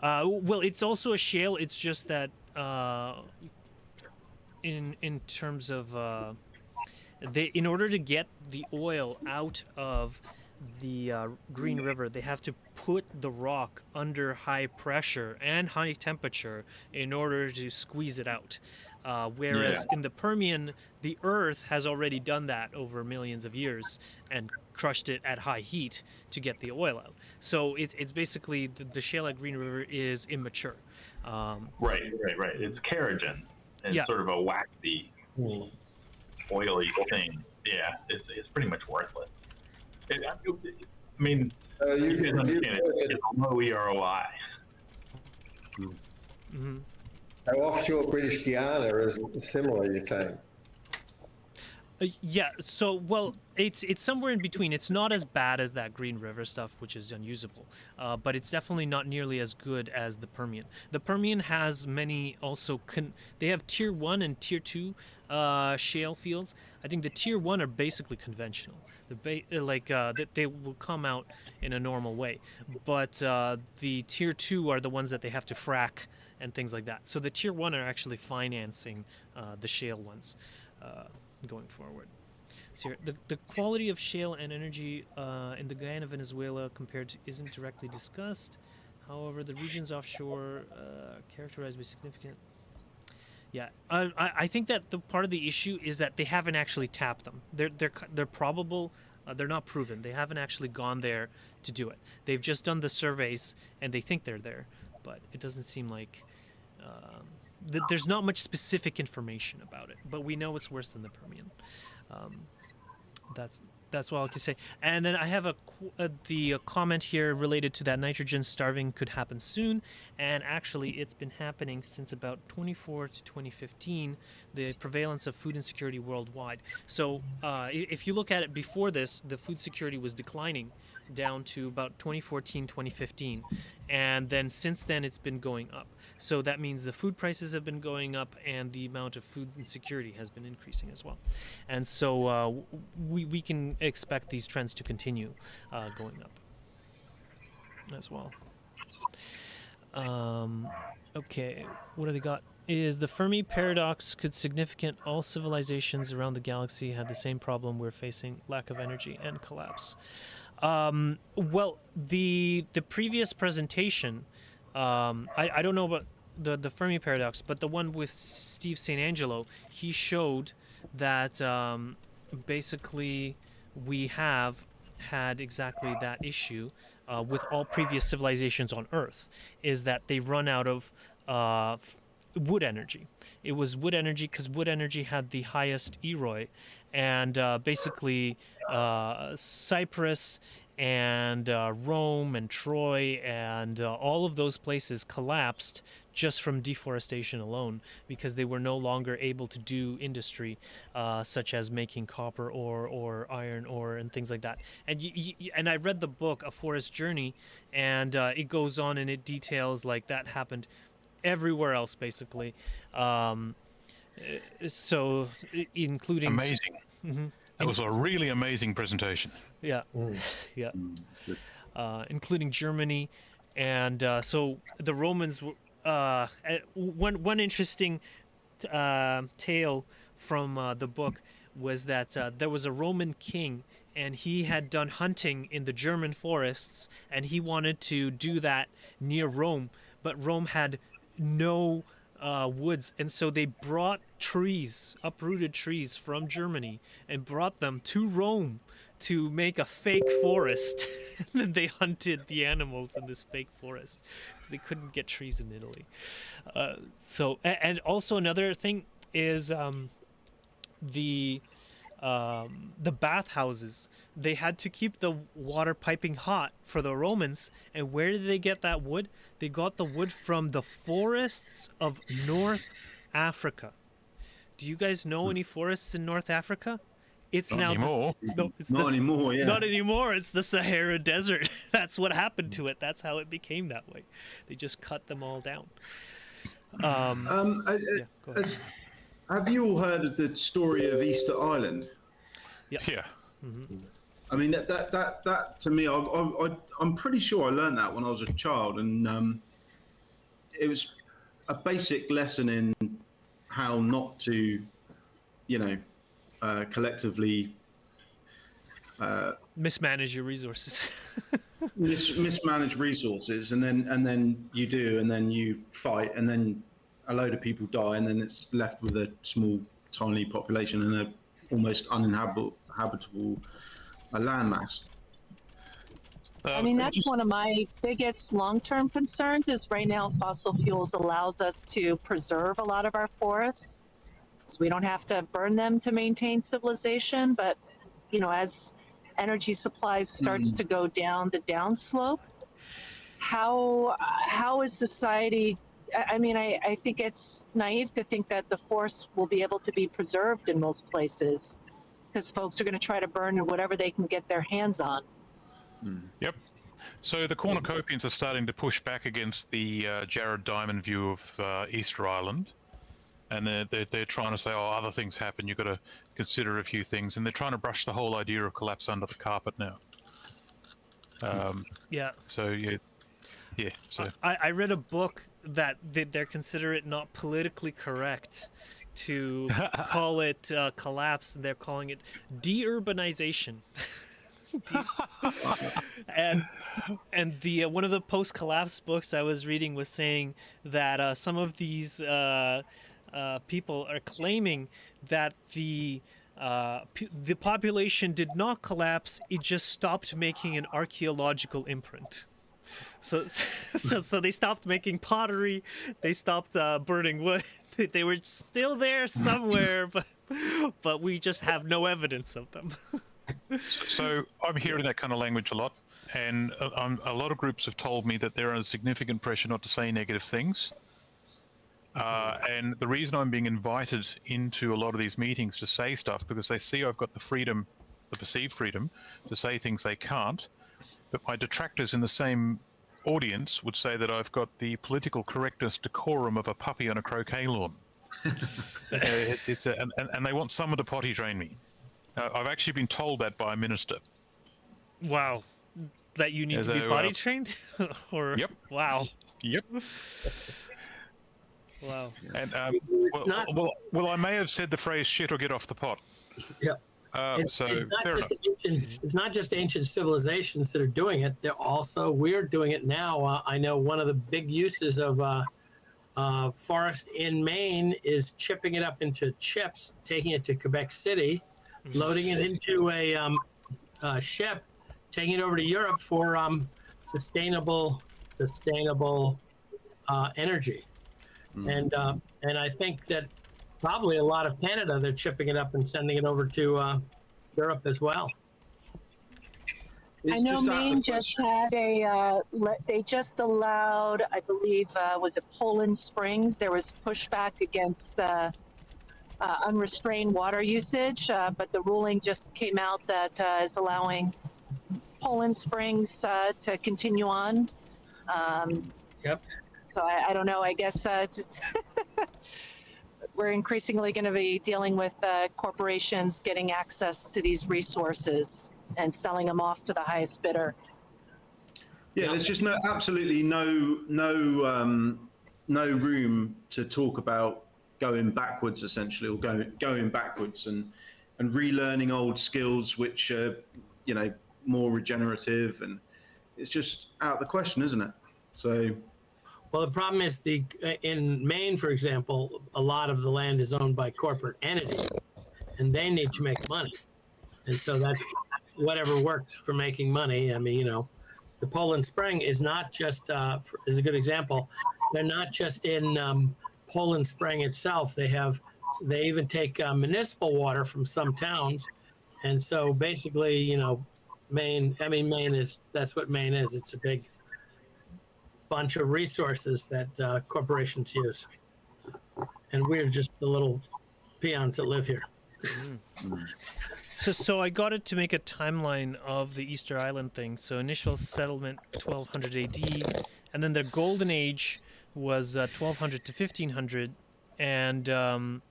Well, it's also a shale. It's just that in terms of in order to get the oil out of the Green River, they have to put the rock under high pressure and high temperature in order to squeeze it out. Whereas in the Permian, the Earth has already done that over millions of years and crushed it at high heat to get the oil out. So it's basically the shale at Green River is immature. Right. It's kerogen, and Yeah. it's sort of a waxy, oily thing. Yeah, it's pretty much worthless. I mean, you guys understand it's a low EROI. Mm-hmm. So offshore British Guiana is similar, you're saying? Yeah, so, well, it's somewhere in between. It's not as bad as that Green River stuff, which is unusable, but it's definitely not nearly as good as the Permian. The Permian has many also, they have Tier 1 and Tier 2 shale fields. I think the Tier 1 are basically conventional. They will come out in a normal way, but the Tier 2 are the ones that they have to frack and things like that. So the Tier 1 are actually financing the shale ones. Going forward. So here, the quality of shale and energy in the Guyana, Venezuela compared to isn't directly discussed. However, the regions offshore characterized by significant. Yeah, I think that the part of the issue is that they haven't actually tapped them. They're probable. They're not proven. They haven't actually gone there to do it. They've just done the surveys and they think they're there, but it doesn't seem like there's not much specific information about it, but we know it's worse than the Permian. That's all I can say. And then I have the comment here related to that nitrogen starving could happen soon, and actually it's been happening since about 24 to 2015, the prevalence of food insecurity worldwide. So if you look at it before this, the food security was declining down to about 2014, 2015, and then since then it's been going up. So that means the food prices have been going up and the amount of food insecurity has been increasing as well. And so we can expect these trends to continue going up as well. Okay, what do they got? Is the Fermi paradox could significant all civilizations around the galaxy had the same problem we're facing, lack of energy and collapse? Well, the previous presentation, I don't know about the Fermi paradox, but the one with Steve St. Angelo, he showed that basically we have had exactly that issue with all previous civilizations on Earth, is that they run out of wood energy. It was wood energy because wood energy had the highest EROI, and basically Cyprus and Rome and Troy and all of those places collapsed just from deforestation alone, because they were no longer able to do industry such as making copper ore or iron ore and things like that. And and I read the book A Forest Journey, and it goes on and it details like that happened everywhere else basically. So including Amazing. That was a really amazing presentation. Yeah, yeah, including Germany, and so the Romans. One interesting tale from the book was that there was a Roman king, and he had done hunting in the German forests, and he wanted to do that near Rome, but Rome had no woods, and so they brought trees, uprooted trees from Germany, and brought them to Rome to make a fake forest. And then they hunted the animals in this fake forest, so they couldn't get trees in Italy. So and also another thing is the bathhouses. They had to keep the water piping hot for the Romans, and where did they get that wood? They got the wood from the forests of North Africa. Do you guys know any forests in North Africa? It's Not now anymore. Not anymore, yeah. Not anymore. It's the Sahara Desert. That's what happened to it. That's how it became that way. They just cut them all down. Yeah, go ahead. Have you all heard of the story of Easter Island? Yeah. I mean, that to me, I'm pretty sure I learned that when I was a child, and it was a basic lesson in how not to, collectively Mismanage your resources. mismanage resources, and then you do, and then you fight, and then a load of people die, and then it's left with a small, tiny population and a almost uninhabitable landmass. I mean, that's one of my biggest long-term concerns is right now fossil fuels allows us to preserve a lot of our forests. So we don't have to burn them to maintain civilization, but, as energy supply starts to go down the downslope, how is society... I mean, I think it's naive to think that the forest will be able to be preserved in most places, because folks are going to try to burn whatever they can get their hands on. Yep. So the cornucopians are starting to push back against the Jared Diamond view of Easter Island, and they're trying to say, oh, other things happen. You've got to consider a few things, and they're trying to brush the whole idea of collapse under the carpet now. Yeah. So yeah. So I read a book that they're consider it not politically correct to call it collapse. They're calling it deurbanization. and the one of the post-collapse books I was reading was saying that some of these people are claiming that the population did not collapse; it just stopped making an archaeological imprint. So they stopped making pottery. They stopped burning wood. They were still there somewhere, but we just have no evidence of them. So I'm hearing that kind of language a lot, and a lot of groups have told me that they're under significant pressure not to say negative things. And the reason I'm being invited into a lot of these meetings to say stuff, because they see I've got the freedom, the perceived freedom, to say things they can't. But my detractors in the same audience would say that I've got the political correctness decorum of a puppy on a croquet lawn. And they want someone to potty train me. I've actually been told that by a minister. Wow, that you need to be potty trained, or Yep. Wow. Yep. Wow. And It's not- well, I may have said the phrase "shit" or "get off the pot." Yeah. So fair enough. It's not just ancient civilizations that are doing it. We're doing it now. I know one of the big uses of forest in Maine is chipping it up into chips, taking it to Quebec City, loading it into a ship, taking it over to Europe for sustainable energy. And I think that probably a lot of Canada, they're chipping it up and sending it over to Europe as well. I know Maine just had they just allowed, I believe, was it Poland Springs? There was pushback against unrestrained water usage, but the ruling just came out that is allowing Poland Springs to continue on. Yep. So I don't know. I guess it's we're increasingly going to be dealing with corporations getting access to these resources and selling them off to the highest bidder. Yeah, there's just absolutely no room to talk about going backwards, essentially, or going backwards and relearning old skills which are, more regenerative, and it's just out of the question, isn't it? So. Well, the problem is in Maine, for example, a lot of the land is owned by corporate entities, and they need to make money, and so that's whatever works for making money. I mean, the Poland Spring is not just is a good example. They're not just in Poland Spring itself. They even take municipal water from some towns, and so basically, Maine. I mean, that's what Maine is. It's a big bunch of resources that corporations use, and we're just the little peons that live here. So I got it to make a timeline of the Easter Island thing. So initial settlement 1200 AD, and then the golden age was 1200 to 1500, and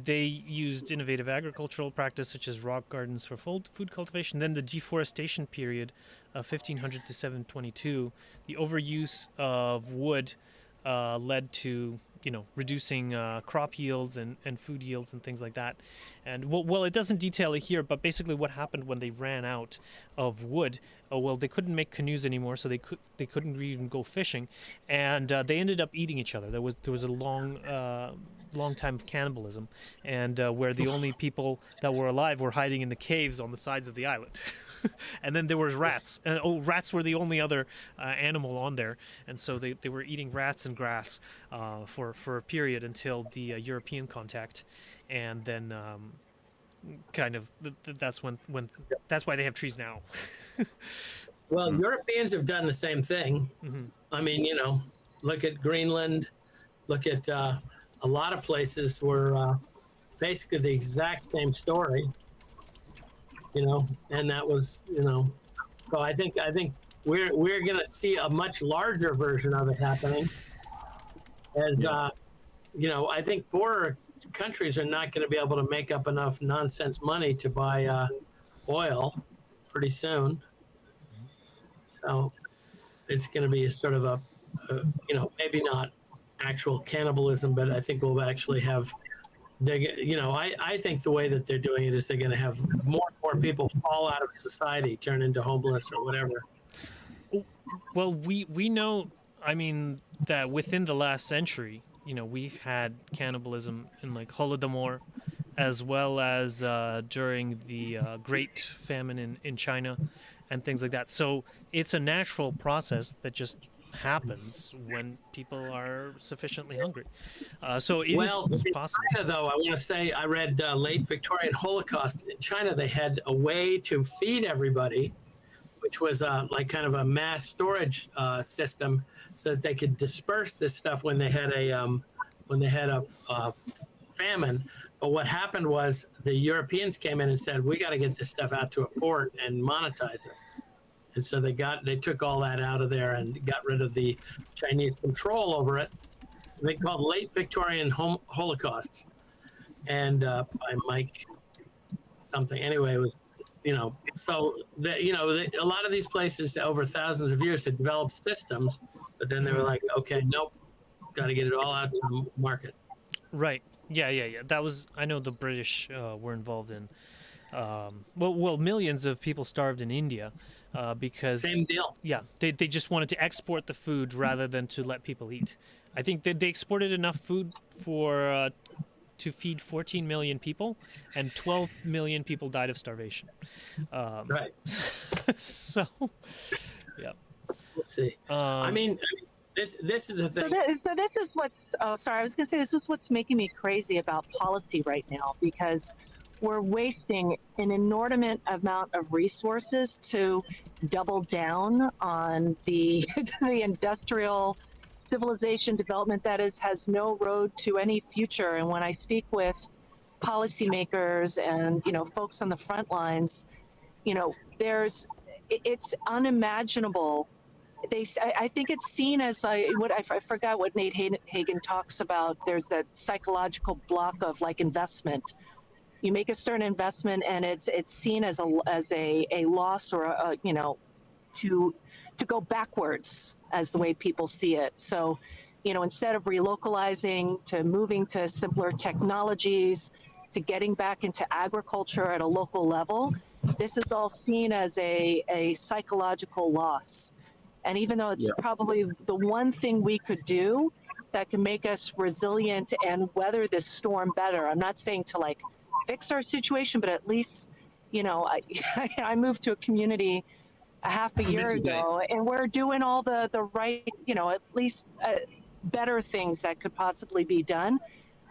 they used innovative agricultural practice such as rock gardens for food cultivation. Then the deforestation period of 1500 to 722, the overuse of wood led to reducing crop yields and food yields and things like that. And well, it doesn't detail it here, but basically what happened when they ran out of wood, they couldn't make canoes anymore, so they couldn't even go fishing, and they ended up eating each other. There was a long time of cannibalism, and where the only people that were alive were hiding in the caves on the sides of the island. And then there was rats. Rats were the only other animal on there, and so they were eating rats and grass for a period until the European contact, and then that's why they have trees now. Well, Europeans have done the same thing. Mm-hmm. I mean, look at Greenland, look at a lot of places where basically the exact same story. And that was, so I think we're going to see a much larger version of it happening. As I think poorer countries are not going to be able to make up enough nonsense money to buy oil pretty soon. So it's going to be a sort of a maybe not actual cannibalism, but I think we'll actually have. I think the way that they're doing it is they're going to have more and more people fall out of society, turn into homeless or whatever. Well, we know, I mean, that within the last century, we've had cannibalism in like Holodomor, as well as during the Great Famine in China, and things like that. So it's a natural process that just happens when people are sufficiently hungry. So it Well, is in possible. China, though, I want to say I read late Victorian Holocaust. In China, they had a way to feed everybody, which was like kind of a mass storage system, so that they could disperse this stuff when they had a famine. But what happened was the Europeans came in and said, "We got to get this stuff out to a port and monetize it." And so they took all that out of there and got rid of the Chinese control over it. They called late Victorian Holocaust, and by Mike something. Anyway, it was, so a lot of these places over thousands of years had developed systems, but then they were like, okay, nope, got to get it all out to the market. Right. Yeah. That was, I know the British were involved in. Well, millions of people starved in India because Same deal. yeah, they just wanted to export the food rather than to let people eat. I think that they exported enough food for to feed 14 million people, and 12 million people died of starvation. Right. So, yeah. Let's see. I mean, this is the thing. So this is what's, oh, sorry, I was going to say, this is what's making me crazy about policy right now, because we're wasting an inordinate amount of resources to double down on the the industrial civilization development that has no road to any future. And when I speak with policymakers and folks on the front lines, it's unimaginable. I think it's seen as I forgot what Nate Hagen talks about. There's that psychological block of like investment. You make a certain investment and it's seen as a loss or to go backwards as the way people see it. So, instead of relocalizing to moving to simpler technologies, to getting back into agriculture at a local level, this is all seen as a psychological loss. And even though it's probably the one thing we could do that can make us resilient and weather this storm better, I'm not saying to like fix our situation, but at least, I moved to a community a half a year ago, and we're doing all the right, at least better things that could possibly be done.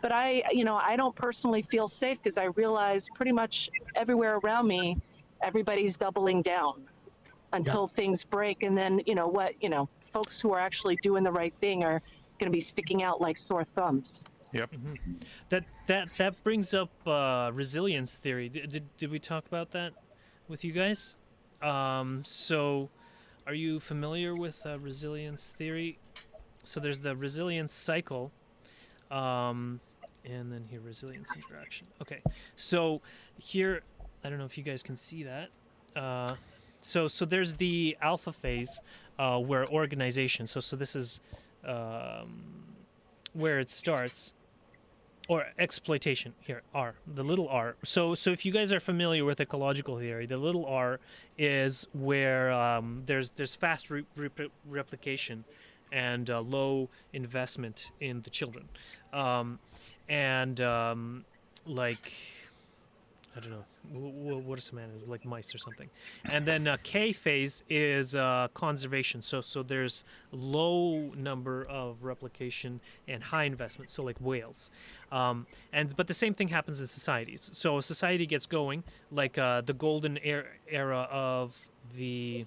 But I don't personally feel safe because I realize pretty much everywhere around me, everybody's doubling down until things break. And then, folks who are actually doing the right thing are going to be sticking out like sore thumbs. Yep. Mm-hmm. That brings up resilience theory. Did we talk about that with you guys? So are you familiar with resilience theory? So there's the resilience cycle, and then here, resilience interaction. Okay, so here, I don't know if you guys can see that. So there's the alpha phase, where organization, so this is where it starts. Or exploitation, here, R, the little r. So if you guys are familiar with ecological theory, the little r is where there's fast replication and low investment in the children. Like, I don't know, what are some animals, like mice or something. And then K phase is conservation. So there's low number of replication and high investment, so like whales. But the same thing happens in societies. So a society gets going, like the golden era of the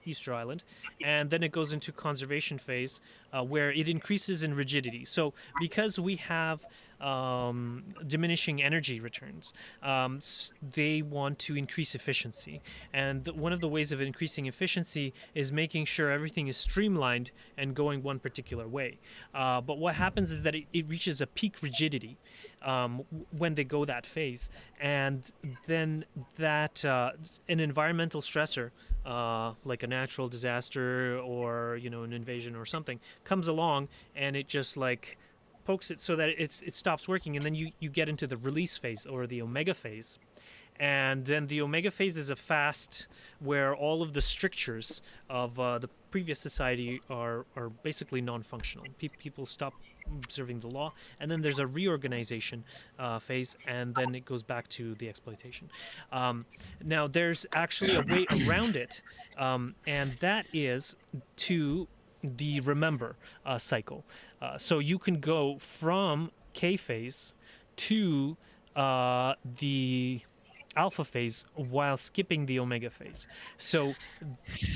Easter Island, and then it goes into conservation phase, where it increases in rigidity. So because we have diminishing energy returns, they want to increase efficiency, and one of the ways of increasing efficiency is making sure everything is streamlined and going one particular way. But what happens is that it reaches a peak rigidity when they go that phase, and then that an environmental stressor, like a natural disaster or an invasion or something, comes along and it just like pokes it so that it stops working, and then you get into the release phase or the omega phase. And then the omega phase is a fast where all of the strictures of the previous society are basically non-functional. People stop observing the law, and then there's a reorganization phase, and then it goes back to the exploitation. Now, there's actually a way around it, and that is to the remember cycle. So you can go from K phase to the alpha phase while skipping the omega phase. So,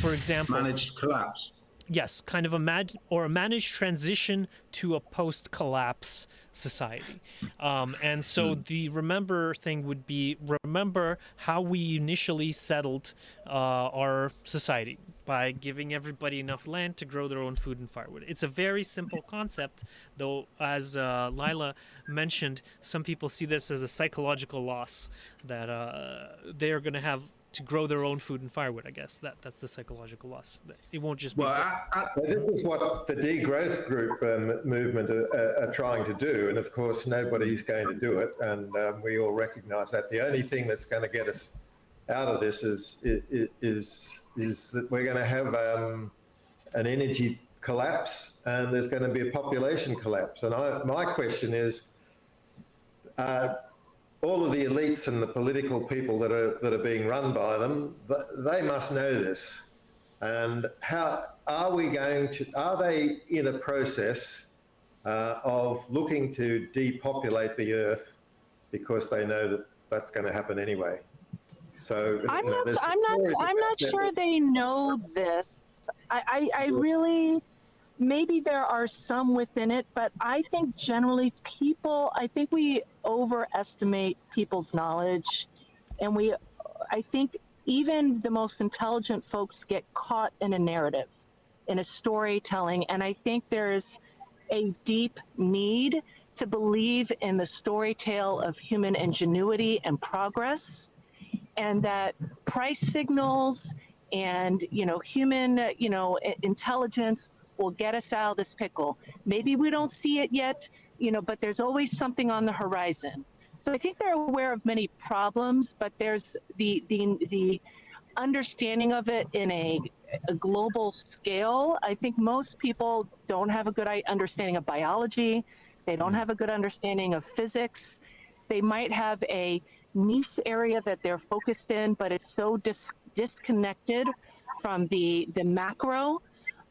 for example, Managed collapse. yes, kind of a managed transition to a post-collapse society. And so the remember thing would be, remember how we initially settled our society by giving everybody enough land to grow their own food and firewood. It's a very simple concept, though, as Lila mentioned, some people see this as a psychological loss, that they're going to have to grow their own food and firewood. I guess that's the psychological loss. It won't just be. Well, This is what the degrowth group movement are trying to do, and of course nobody's going to do it, and we all recognise that. The only thing that's going to get us out of this is that we're going to have an energy collapse, and there's going to be a population collapse. And my question is, all of the elites and the political people that are being run by them, they must know this. And how are we going to? Are they in a process of looking to depopulate the earth because they know that that's going to happen anyway? So I'm not sure they know this. I really, maybe there are some within it, but I think generally I think we overestimate people's knowledge, and I think even the most intelligent folks get caught in a narrative, in a storytelling, and I think there's a deep need to believe in the story tale of human ingenuity and progress, and that price signals and human intelligence will get us out of this pickle. Maybe we don't see it yet, but there's always something on the horizon. So I think they're aware of many problems, but there's the understanding of it in a global scale. I think most people don't have a good understanding of biology. They don't have a good understanding of physics. They might have a niche area that they're focused in, but it's so disconnected from the macro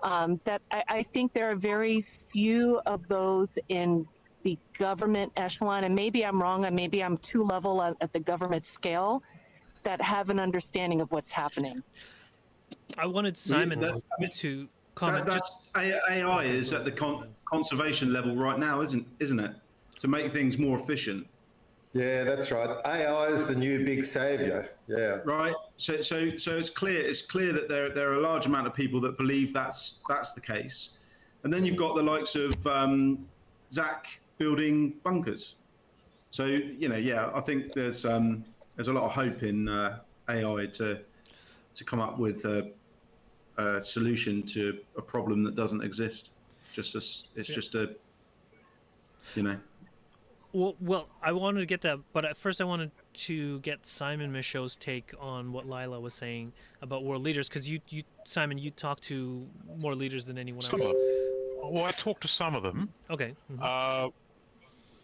that I think there are very few of those in the government echelon, and maybe I'm wrong, and maybe I'm too level at the government scale, that have an understanding of what's happening. I wanted Simon to comment. That's AI is at the conservation level right now, isn't it? To make things more efficient. Yeah, that's right. AI is the new big savior. Yeah. Right. So it's clear that there are a large amount of people that believe that's the case, and then you've got the likes of Zach building bunkers. So I think there's a lot of hope in AI to come up with a solution to a problem that doesn't exist. Well, I wanted to get that, but at first I wanted to get Simon Michaux's take on what Lila was saying about world leaders, because Simon, you talk to more leaders than anyone else. Well, I talked to some of them. Okay.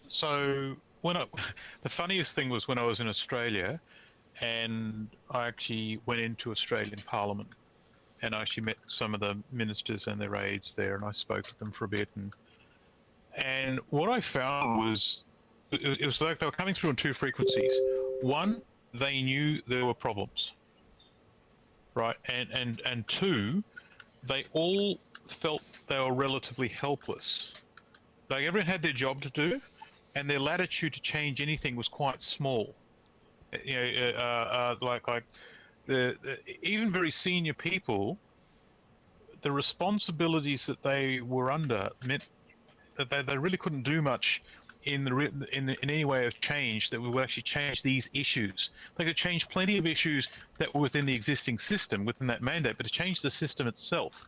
So the funniest thing was when I was in Australia, and I actually went into Australian Parliament, and I actually met some of the ministers and their aides there, and I spoke to them for a bit, and what I found was it was like they were coming through on two frequencies. One, they knew there were problems, right? And two, they all felt they were relatively helpless. Like everyone had their job to do, and their latitude to change anything was quite small. Like the even very senior people, the responsibilities that they were under meant that they really couldn't do much in any way of change that would actually change these issues. They could change plenty of issues that were within the existing system, within that mandate, but to change the system itself,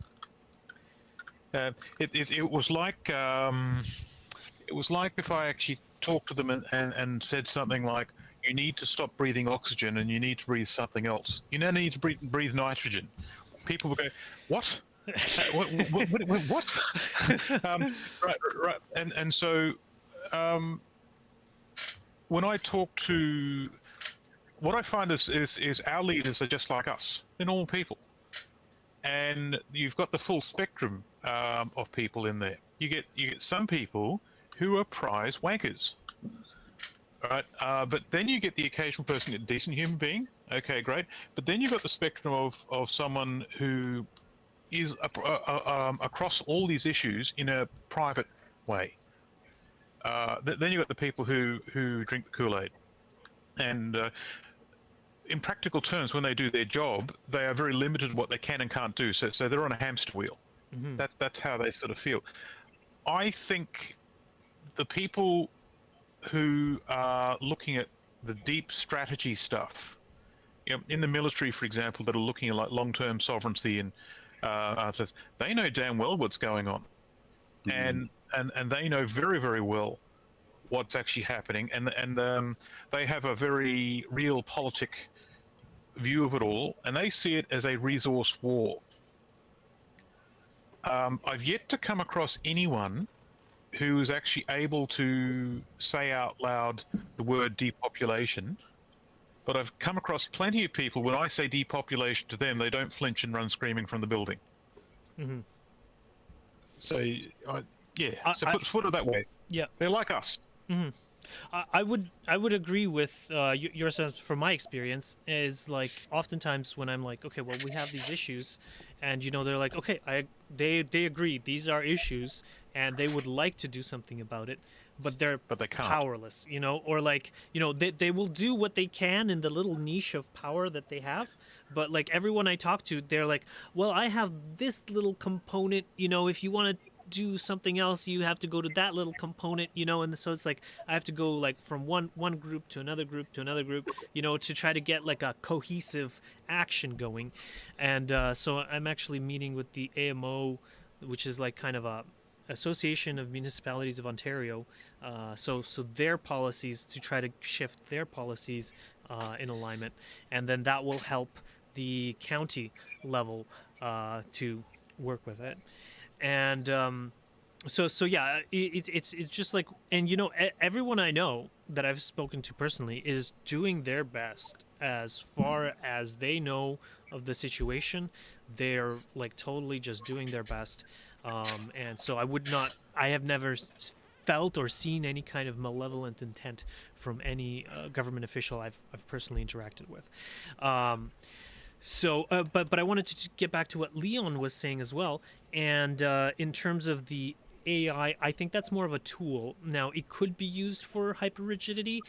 it was like if I actually talked to them and said something like, "You need to stop breathing oxygen and you need to breathe something else. You now need to breathe nitrogen." People would go, "What? What? Right. And so when I talk to, what I find is our leaders are just like us. They're normal people, and you've got the full spectrum of people in there. You get some people who are prize wankers, right? But then you get the occasional person, a decent human being. Okay, great. But then you've got the spectrum of someone who is across all these issues in a private way. Then you've got the people who drink the Kool-Aid, and in practical terms, when they do their job, they are very limited in what they can and can't do. So they're on a hamster wheel. Mm-hmm. That's how they sort of feel. I think the people who are looking at the deep strategy stuff, in the military, for example, that are looking at like long-term sovereignty and they know damn well what's going on, and they know very, very well what's actually happening, and they have a very realpolitik view of it all, and they see it as a resource war. I've yet to come across anyone who is actually able to say out loud the word depopulation, but I've come across plenty of people, when I say depopulation to them, they don't flinch and run screaming from the building. Mm-hmm. So, put it that way. Yeah. They're like us. Mm-hmm. I would agree with your sense. From my experience, is like oftentimes when I'm like, okay, well, we have these issues, and they're like, okay, they agree these are issues, and they would like to do something about it, but they can't. powerless, or like they will do what they can in the little niche of power that they have, but like everyone I talk to, they're like, well, I have this little component, if you want to do something else, you have to go to that little component, and so it's like I have to go like from one group to another group to another group, to try to get like a cohesive action going. And so I'm actually meeting with the AMO, which is like kind of a Association of Municipalities of Ontario, so their policies, to try to shift their policies in alignment, and then that will help the county level to work with it. And so yeah, it's just like, and everyone I know that I've spoken to personally is doing their best as far as they know of the situation. They're like totally just doing their best, and so I have never felt or seen any kind of malevolent intent from any government official I've personally interacted with. So, but I wanted to get back to what Leon was saying as well. And in terms of the AI, I think that's more of a tool. Now, it could be used for hyperrigidity,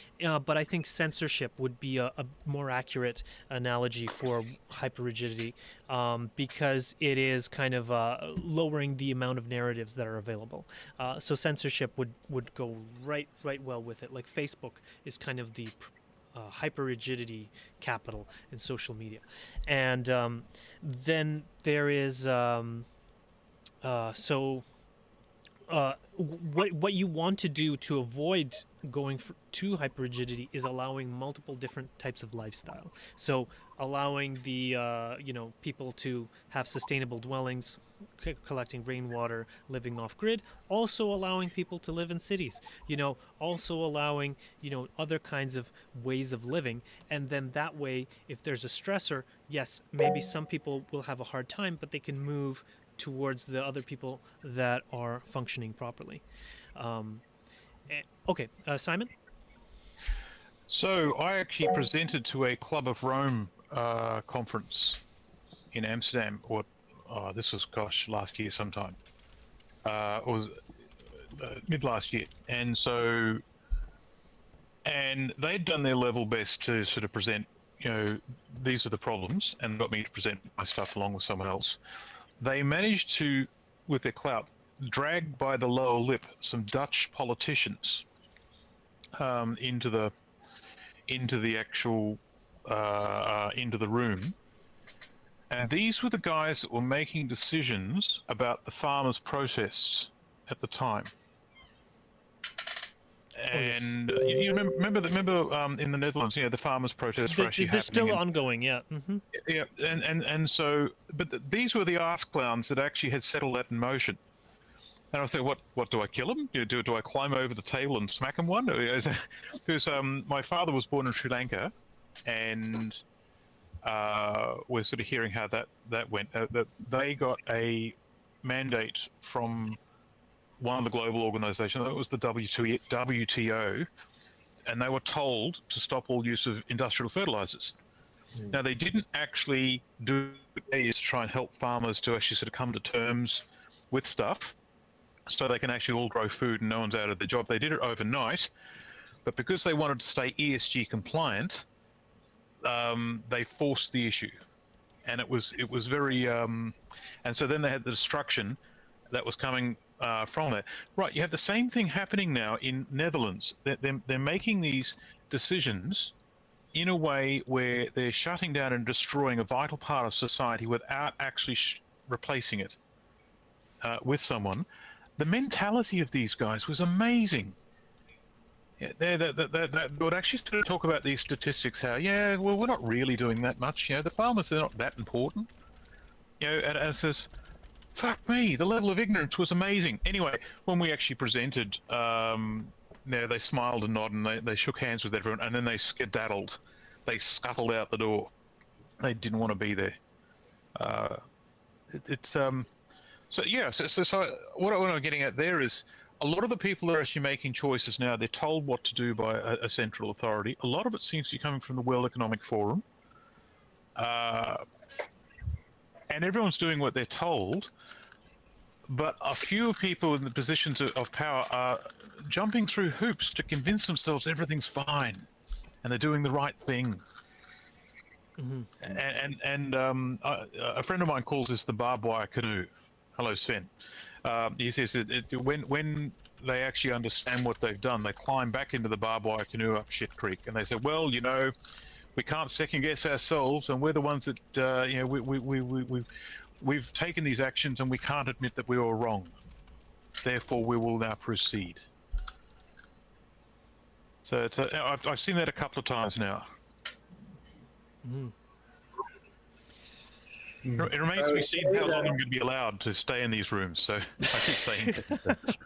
but I think censorship would be a more accurate analogy for hyperrigidity, because it is kind of lowering the amount of narratives that are available. So censorship would go right well with it. Like Facebook is kind of the hyper-rigidity capital in social media. And then there is what you want to do to avoid going to hyperrigidity is allowing multiple different types of lifestyle. So allowing the people to have sustainable dwellings, collecting rainwater, living off grid, also allowing people to live in cities, also allowing other kinds of ways of living. And then that way, if there's a stressor, yes, maybe some people will have a hard time, but they can move towards the other people that are functioning properly. Okay, Simon? So I actually presented to a Club of Rome conference in Amsterdam, this was, last year sometime. It was mid last year. And they'd done their level best to sort of present, these are the problems, and got me to present my stuff along with someone else. They managed to, with their clout, drag by the lower lip some Dutch politicians into the actual into the room, and these were the guys that were making decisions about the farmers' protests at the time. yes. And you remember in the Netherlands, the farmers' protests were actually They're still happening. ongoing, yeah. Yeah, and so, but these were the arse clowns that actually had settled that in motion. And I thought, what do I kill them? Do I climb over the table and smack them one? Because my father was born in Sri Lanka, and we're sort of hearing how that went. That they got a mandate from one of the global organizations. It was the WTO, and they were told to stop all use of industrial fertilizers. Now, they didn't actually do it to try and help farmers to actually sort of come to terms with stuff so they can actually all grow food and no one's out of their job. They did it overnight, but because they wanted to stay ESG compliant, they forced the issue. And it was very... and so then they had the destruction that was coming from it. Right, you have the same thing happening now in Netherlands. They're making these decisions in a way where they're shutting down and destroying a vital part of society without actually replacing it with someone. The mentality of these guys was amazing. They would actually sort of talk about these statistics, how, well, we're not really doing that much. The farmers, they're not that important. And it says, fuck me, the level of ignorance was amazing. Anyway, when we actually presented, they smiled and nodded and they shook hands with everyone, and then they skedaddled. They scuttled out the door. They didn't want to be there. So what I'm getting at there is a lot of the people are actually making choices now. They're told what to do by a central authority. A lot of it seems to be coming from the World Economic Forum. And everyone's doing what they're told, but a few people in the positions of power are jumping through hoops to convince themselves everything's fine and they're doing the right thing. And a friend of mine calls this the barbed wire canoe. Hello, Sven. He says when they actually understand what they've done, they climb back into the barbed wire canoe up shit creek, and they say, well, we can't second guess ourselves, and we're the ones that we've taken these actions, and we can't admit that we were wrong. Therefore, we will now proceed. So I've seen that a couple of times now. It remains to be seen how long I'm going to be allowed to stay in these rooms. So I keep saying that.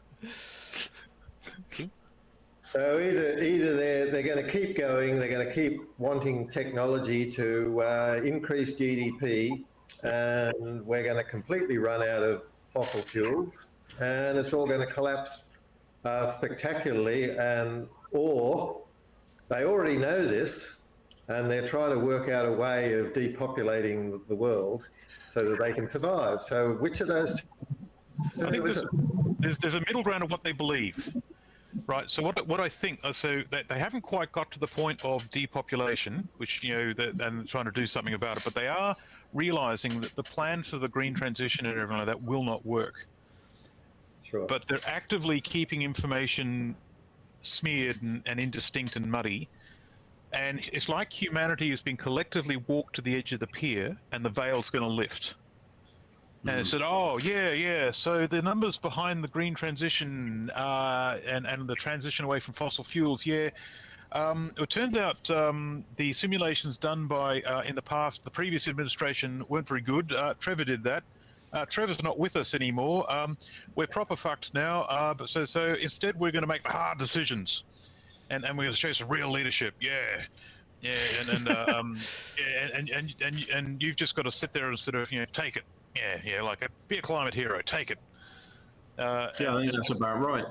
So either they're going to keep going, they're going to keep wanting technology to increase GDP, and we're going to completely run out of fossil fuels, and it's all going to collapse spectacularly, or they already know this, and they're trying to work out a way of depopulating the world so that they can survive. So which of those two? I think there's a middle ground of what they believe. Right. So what I think, so that they haven't quite got to the point of depopulation, which and trying to do something about it, but they are realizing that the plan for the green transition and everything like that will not work. Sure. But they're actively keeping information smeared and indistinct and muddy, and it's like humanity has been collectively walked to the edge of the pier, and the veil's going to lift. And it said, so the numbers behind the green transition and the transition away from fossil fuels, it turns out the simulations done by, in the past, the previous administration weren't very good. Trevor did that. Trevor's not with us anymore. We're proper fucked now. But so instead we're going to make the hard decisions. And we're going to show some real leadership. And you've just got to sit there and sort of, take it. Like be a climate hero, take it. I think that's about right.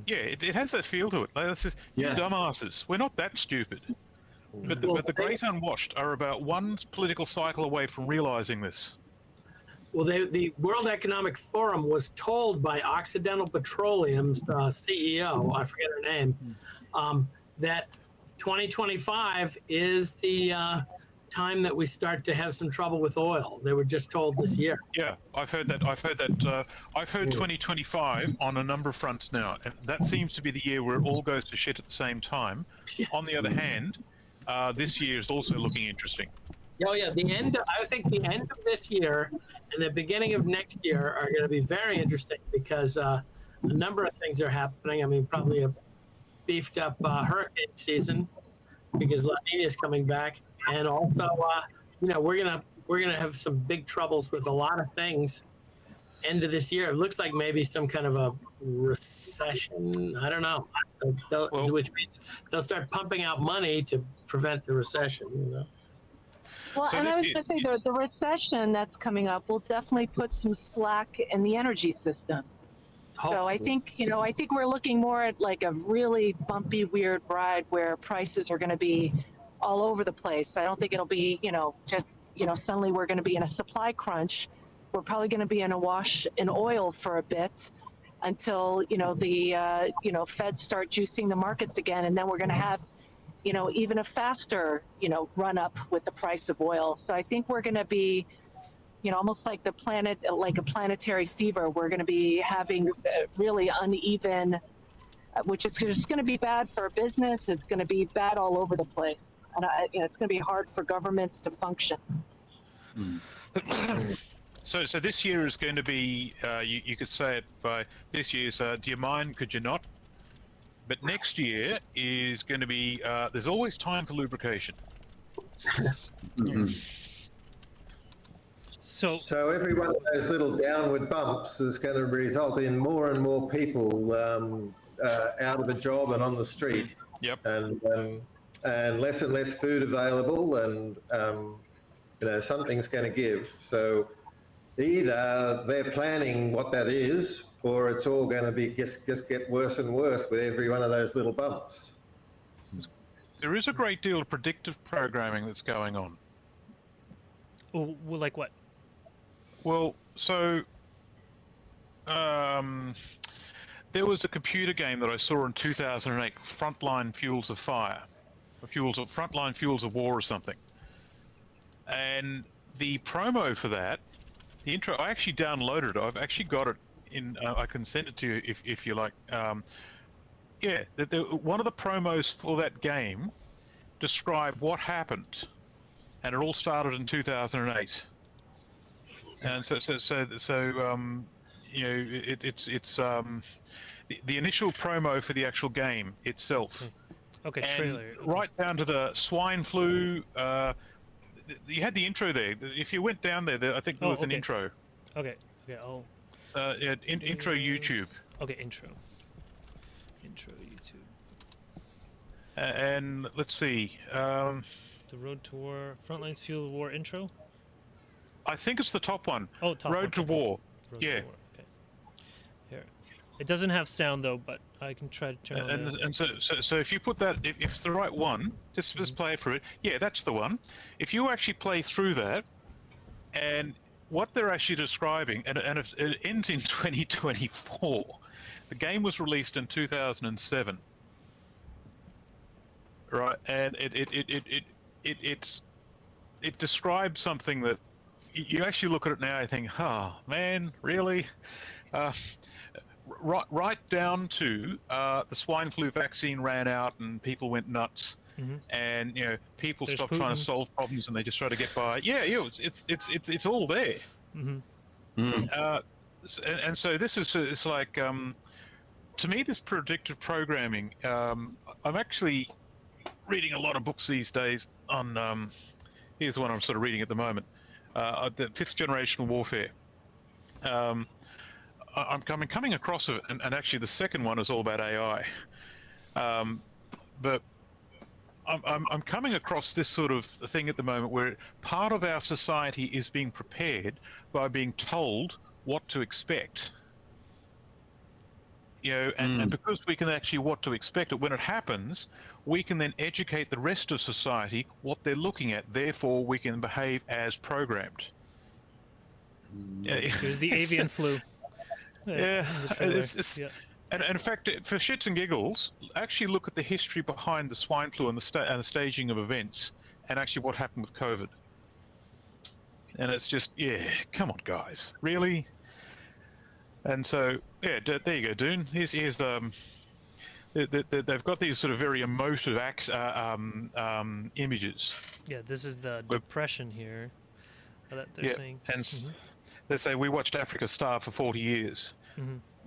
It has that feel to it. Like, it's just, you dumbasses, we're not that stupid. But the great unwashed are about one political cycle away from realizing this. Well, the World Economic Forum was told by Occidental Petroleum's CEO, I forget her name, that 2025 is the time that we start to have some trouble with oil. They were just told this year. Yeah, I've heard that. I've heard 2025 on a number of fronts now, and that seems to be the year where it all goes to shit at the same time. Yes. On the other hand, this year is also looking interesting. Oh yeah, I think the end of this year and the beginning of next year are going to be very interesting because a number of things are happening. I mean, probably a beefed up hurricane season because La Nina is coming back, and also, we're gonna have some big troubles with a lot of things. End of this year, it looks like maybe some kind of a recession. I don't know, which means they'll start pumping out money to prevent the recession. Well, So and this I was did- going to say the recession that's coming up will definitely put some slack in the energy system. So I think we're looking more at like a really bumpy, weird ride where prices are going to be all over the place. I don't think it'll be, just, suddenly we're going to be in a supply crunch. We're probably going to be in a wash in oil for a bit until, the Fed start juicing the markets again. And then we're going to have, even a faster, run up with the price of oil. So I think we're going to be, almost like like a planetary fever. We're going to be having really uneven, which is just going to be bad for business. It's going to be bad all over the place. And it's going to be hard for governments to function. So this year is going to be, you could say it by this year's, do you mind, could you not? But next year is going to be, there's always time for lubrication. So every one of those little downward bumps is going to result in more and more people out of a job and on the street. Yep. And less food available, and something's going to give. So either they're planning what that is, or it's all going to be just get worse and worse with every one of those little bumps. There is a great deal of predictive programming that's going on. Oh, well, like what? Well, so there was a computer game that I saw in 2008, Frontline Fuels of Fire, Frontline Fuels of War or something. And the promo for that, the intro, I actually downloaded it. I've actually got it in, I can send it to you if you like. Yeah, one of the promos for that game described what happened, and it all started in 2008. And it's the initial promo for the actual game itself. Okay, And trailer. right down to the swine flu. You had the intro there. If you went down there, I think there was an intro. Okay. Oh. So yeah, intro YouTube. Okay, intro YouTube. And let's see. The Road to War, Frontlines Fuel War intro. I think it's the top one. Oh, top Road one, to top one. War. Road Yeah. to War. Okay. Here, it doesn't have sound though, but I can try to turn on. And so if you put that, if it's the right one, just play through it. Yeah, that's the one. If you actually play through that, and what they're actually describing, and it ends in 2024. The game was released in 2007. Right, and it describes something that you actually look at it now and think, oh man, really? Right down to the swine flu vaccine ran out and people went nuts, and people There's stopped Putin. trying to solve problems and they just try to get by. Yeah, it's all there. And so this is it's like to me, this predictive programming. I'm actually reading a lot of books these days on. Here's the one I'm sort of reading at the moment. The 5th Generation Warfare. I'm coming across it, and actually the second one is all about AI. But I'm coming across this sort of thing at the moment where part of our society is being prepared by being told what to expect. And because we can actually what to expect it when it happens, we can then educate the rest of society what they're looking at. Therefore, we can behave as programmed. There's the avian flu. Yeah, in the trailer. yeah. And in fact, for shits and giggles, actually look at the history behind the swine flu and the staging of events, and actually what happened with COVID. And it's just, yeah, come on, guys, really? And so, yeah, there you go, Dune. Here's they've got these sort of very emotive images. Yeah, this is the depression here that they're saying. And they say we watched Africa starve for 40 years.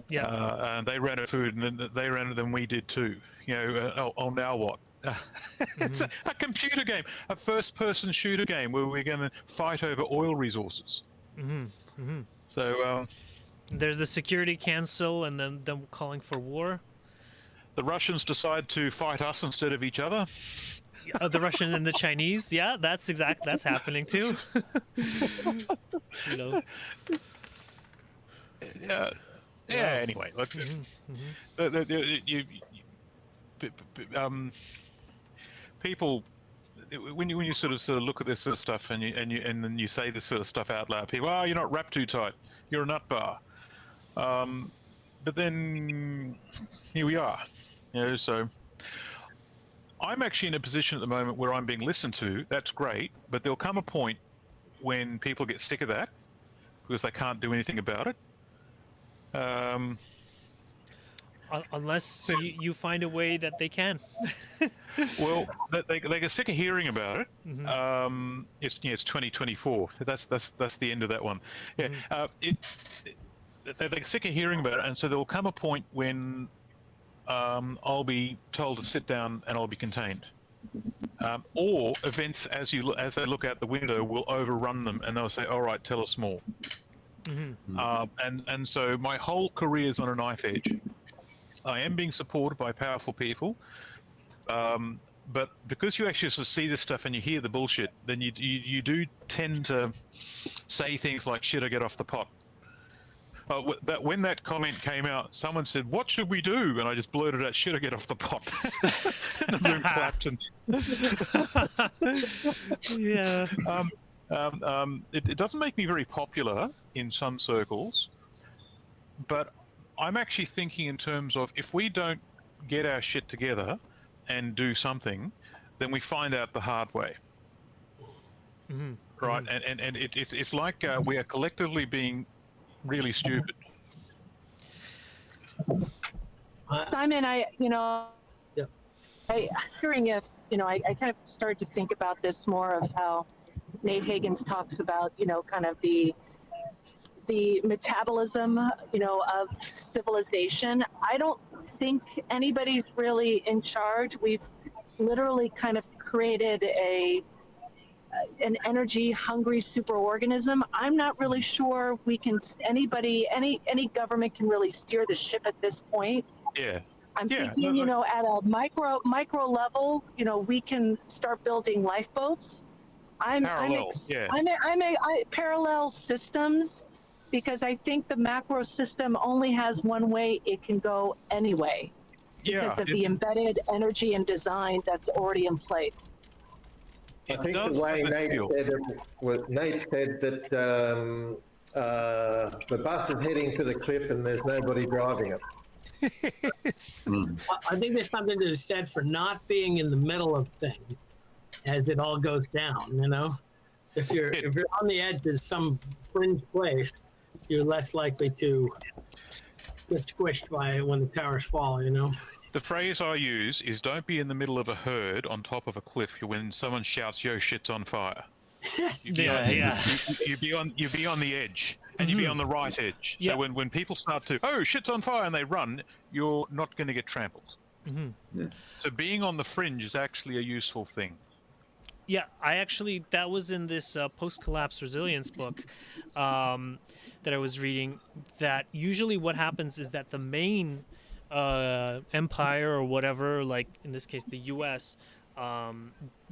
Yeah. And they ran out of food, and then they ran out, then we did too. Now what? It's a computer game, a first-person shooter game where we're going to fight over oil resources. So There's the Security Council, and then them calling for war. the Russians decide to fight us instead of each other. The Russians and the Chinese, yeah, that's happening too. Anyway, look, people, when you sort of look at this sort of stuff and then you say this sort of stuff out loud, people, you're not wrapped too tight, you're a nut bar. But then here we are, so I'm actually in a position at the moment where I'm being listened to. That's great, but there'll come a point when people get sick of that because they can't do anything about it. Unless you find a way that they can. Well, they get sick of hearing about it. It's 2024. That's the end of that one. Yeah, they get sick of hearing about it, and so there'll come a point when I'll be told to sit down and I'll be contained. Or events as they look out the window will overrun them, and they'll say, "All right, tell us more." And so my whole career is on a knife edge. I am being supported by powerful people, but because you actually sort of see this stuff and you hear the bullshit, then you do tend to say things like, "Shit, I get off the pot." When that comment came out, someone said, "What should we do?" And I just blurted out, "Shit, I get off the pot." And the room collapsed. It doesn't make me very popular in some circles, but I'm actually thinking in terms of if we don't get our shit together and do something, then we find out the hard way. Right? And it's like we are collectively being really stupid. Simon, hearing if, I kind of started to think about this more of how Nate Higgins talks about, kind of the metabolism, of civilization. I don't think anybody's really in charge. We've literally kind of created an energy hungry superorganism. I'm not really sure any government can really steer the ship at this point. Yeah. I'm thinking, at a micro level, we can start building lifeboats. Parallel systems, because I think the macro system only has one way it can go anyway, because of the embedded energy and design that's already in place. I think the way Nate said that the bus is heading for the cliff and there's nobody driving it. I think there's something to be said for not being in the middle of things as it all goes down. If you're on the edge of some fringe place, you're less likely to get squished by it when the towers fall. The phrase I use is, "Don't be in the middle of a herd on top of a cliff when someone shouts, 'Yo, shit's on fire.'" Yes. You be on the edge, and you be on the right edge. So when people start to, "Oh, shit's on fire," and they run, you're not going to get trampled. So being on the fringe is actually a useful thing. Yeah, that was in this post-collapse resilience book that I was reading, that usually what happens is that the main empire or whatever, like in this case the US,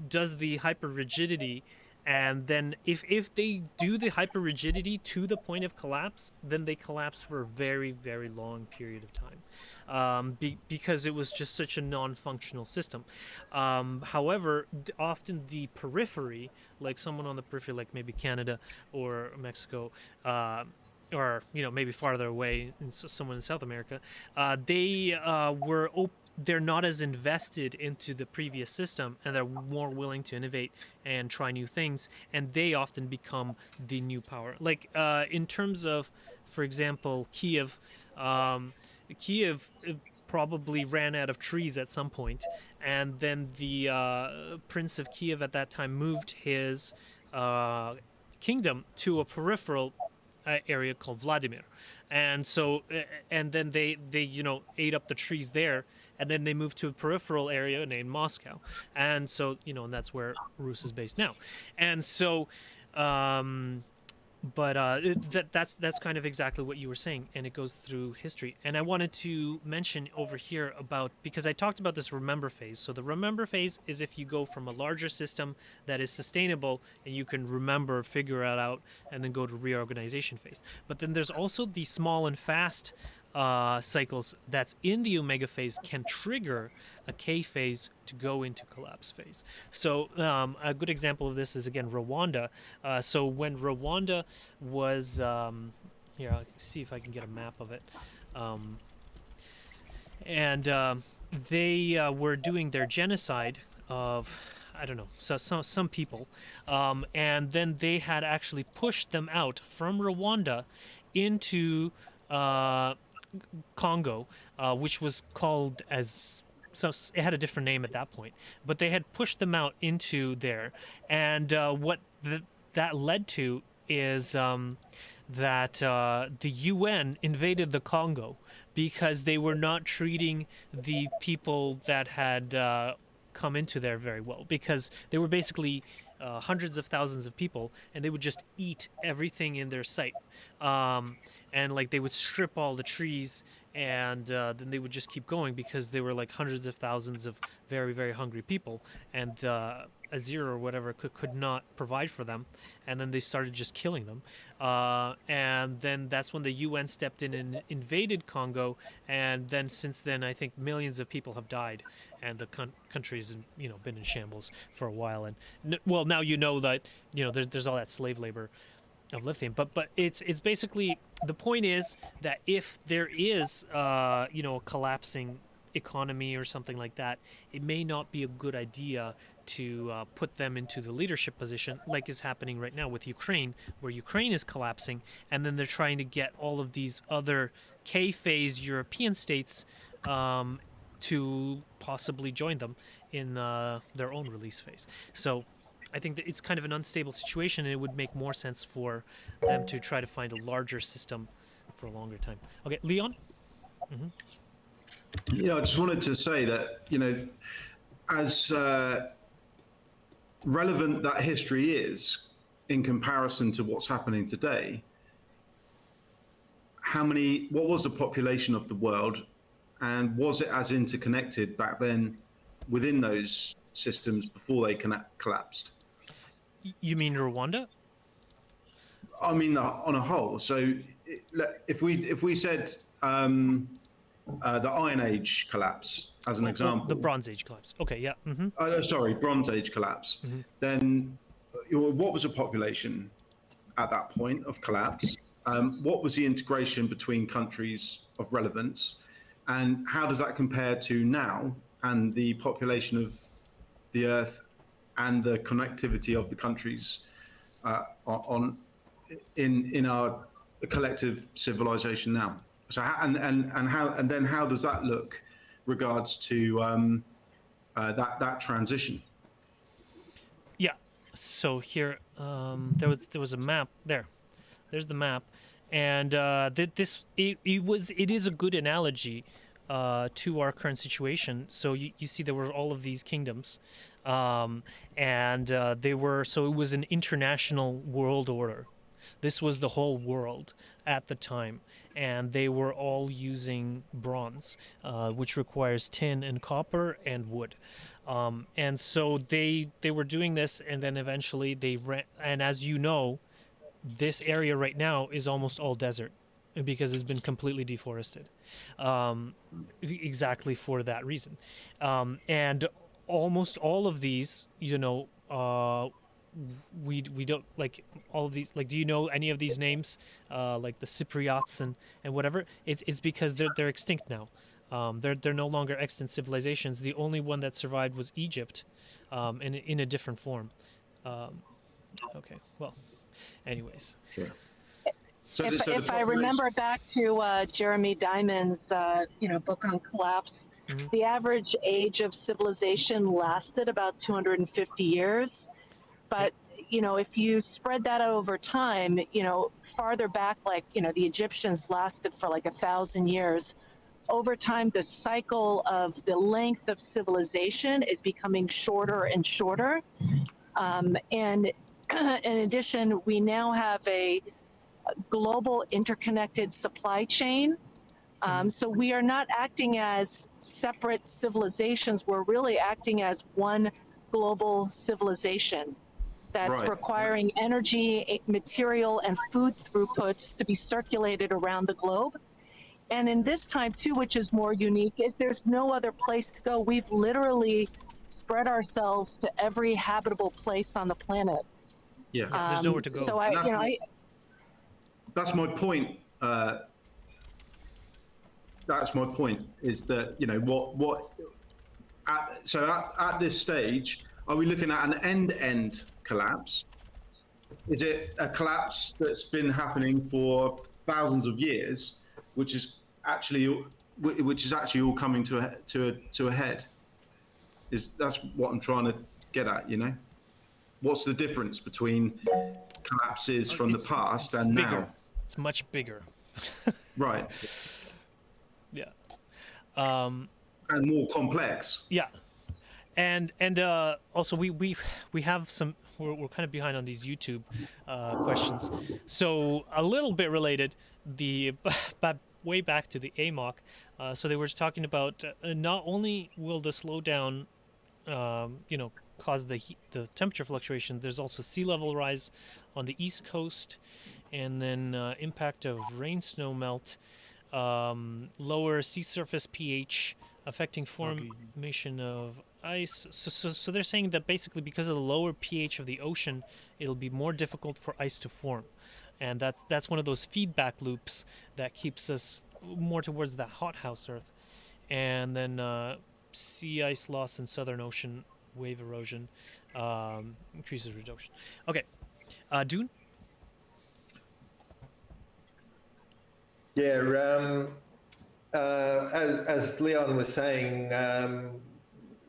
does the hyper-rigidity, and then if they do the hyper-rigidity to the point of collapse, then they collapse for a very, very long period of time, because it was just such a non-functional system. However, often the periphery, like someone on the periphery, like maybe Canada or Mexico, or maybe farther away, someone in South America, they're not as invested into the previous system, and they're more willing to innovate and try new things, and they often become the new power. Like in terms of, for example, Kiev probably ran out of trees at some point, and then the Prince of Kiev at that time moved his kingdom to a peripheral area called Vladimir, and so and then they ate up the trees there, and then they moved to a peripheral area named Moscow, and so and that's where Rus is based now, and so. That's kind of exactly what you were saying, and it goes through history. And I wanted to mention over here about, because I talked about this remember phase. So the remember phase is if you go from a larger system that is sustainable and you can remember, figure it out, and then go to reorganization phase. But then there's also the small and fast cycles that's in the omega phase can trigger a K phase to go into collapse phase. So a good example of this is, again, Rwanda. So when Rwanda was, here, I'll see if I can get a map of it. They were doing their genocide of, I don't know, so some people. And then they had actually pushed them out from Rwanda into Congo, which was called as, so it had a different name at that point, but they had pushed them out into there, and what that led to is that the UN invaded the Congo because they were not treating the people that had come into there very well, because they were basically hundreds of thousands of people, and they would just eat everything in their sight, and like they would strip all the trees, and then they would just keep going because they were like hundreds of thousands of very, very hungry people, and Azir or whatever could not provide for them, and then they started just killing them, and then that's when the UN stepped in and invaded Congo, and then since then I think millions of people have died, and the country's been in shambles for a while, and well, now that there's all that slave labor of lithium, but it's basically, the point is that if there is a collapsing economy or something like that, it may not be a good idea to put them into the leadership position, like is happening right now with Ukraine, where Ukraine is collapsing, and then they're trying to get all of these other K-phase European states to possibly join them in their own release phase. So I think that it's kind of an unstable situation, and it would make more sense for them to try to find a larger system for a longer time. Okay, Leon? Yeah, I just wanted to say that, as relevant that history is in comparison to what's happening today, what was the population of the world, and was it as interconnected back then within those systems before they collapsed? You mean Rwanda? I mean, on a whole. So if we said the Iron Age collapse as an example, the Bronze Age collapse. Okay, yeah. Sorry, Bronze Age collapse. Then what was the population at that point of collapse? What was the integration between countries of relevance, and how does that compare to now and the population of the Earth and the connectivity of the countries in our collective civilization now? So how does that look regards to that transition? Yeah. So here there was a map there. There's the map, and it is a good analogy to our current situation. So you see there were all of these kingdoms, and it was an international world order. This was the whole world at the time, and they were all using bronze, which requires tin and copper and wood. And so they were doing this, and then eventually they ran. And as you know, this area right now is almost all desert because it's been completely deforested, exactly for that reason. And almost all of these, we don't like all of these. Like, do you know any of these names, like the Cypriots and whatever? It's because they're extinct now. They're no longer extant civilizations. The only one that survived was Egypt, in a different form. Okay, well, anyways. Yeah. If I remember back to Jeremy Diamond's book on collapse, the average age of civilization lasted about 250 years. But if you spread that out over time, farther back, like, the Egyptians lasted for like 1,000 years. Over time, the cycle of the length of civilization is becoming shorter and shorter. And in addition, we now have a global interconnected supply chain. So we are not acting as separate civilizations. We're really acting as one global civilization that's Right. requiring energy, material, and food throughputs to be circulated around the globe. And in this time, too, which is more unique, is there's no other place to go. We've literally spread ourselves to every habitable place on the planet. Yeah. There's nowhere to go. So That's my point. That's my point. Is that at this stage, are we looking at an end-to-end collapse? Is it a collapse that's been happening for thousands of years, which is actually all coming to a head? That's what I'm trying to get at. What's the difference between collapses from the past and bigger. now? It's much bigger. Right. Yeah. And more complex. Yeah. And also we have some, we're kind of behind on these YouTube questions. So a little bit related, but way back to the AMOC. So they were talking about not only will the slowdown, cause the temperature fluctuation, there's also sea level rise on the East Coast, and then impact of rain snow melt, lower sea surface pH, affecting formation of ice. So they're saying that basically because of the lower pH of the ocean, it'll be more difficult for ice to form. And that's one of those feedback loops that keeps us more towards the hothouse Earth. And then sea ice loss in Southern Ocean, wave erosion, increases erosion. Okay, Dune? Yeah, as Leon was saying,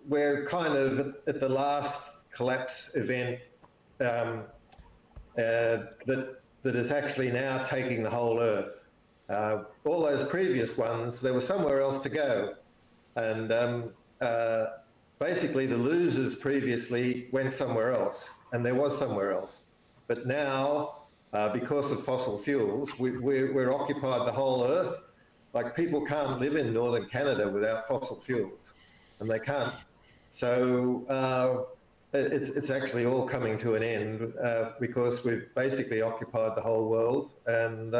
we're kind of at the last collapse event that is actually now taking the whole Earth. All those previous ones, there was somewhere else to go. And basically the losers previously went somewhere else, and there was somewhere else. But now, because of fossil fuels, we're occupied the whole Earth. Like, people can't live in northern Canada without fossil fuels, and they can't. So it's actually all coming to an end because we've basically occupied the whole world, and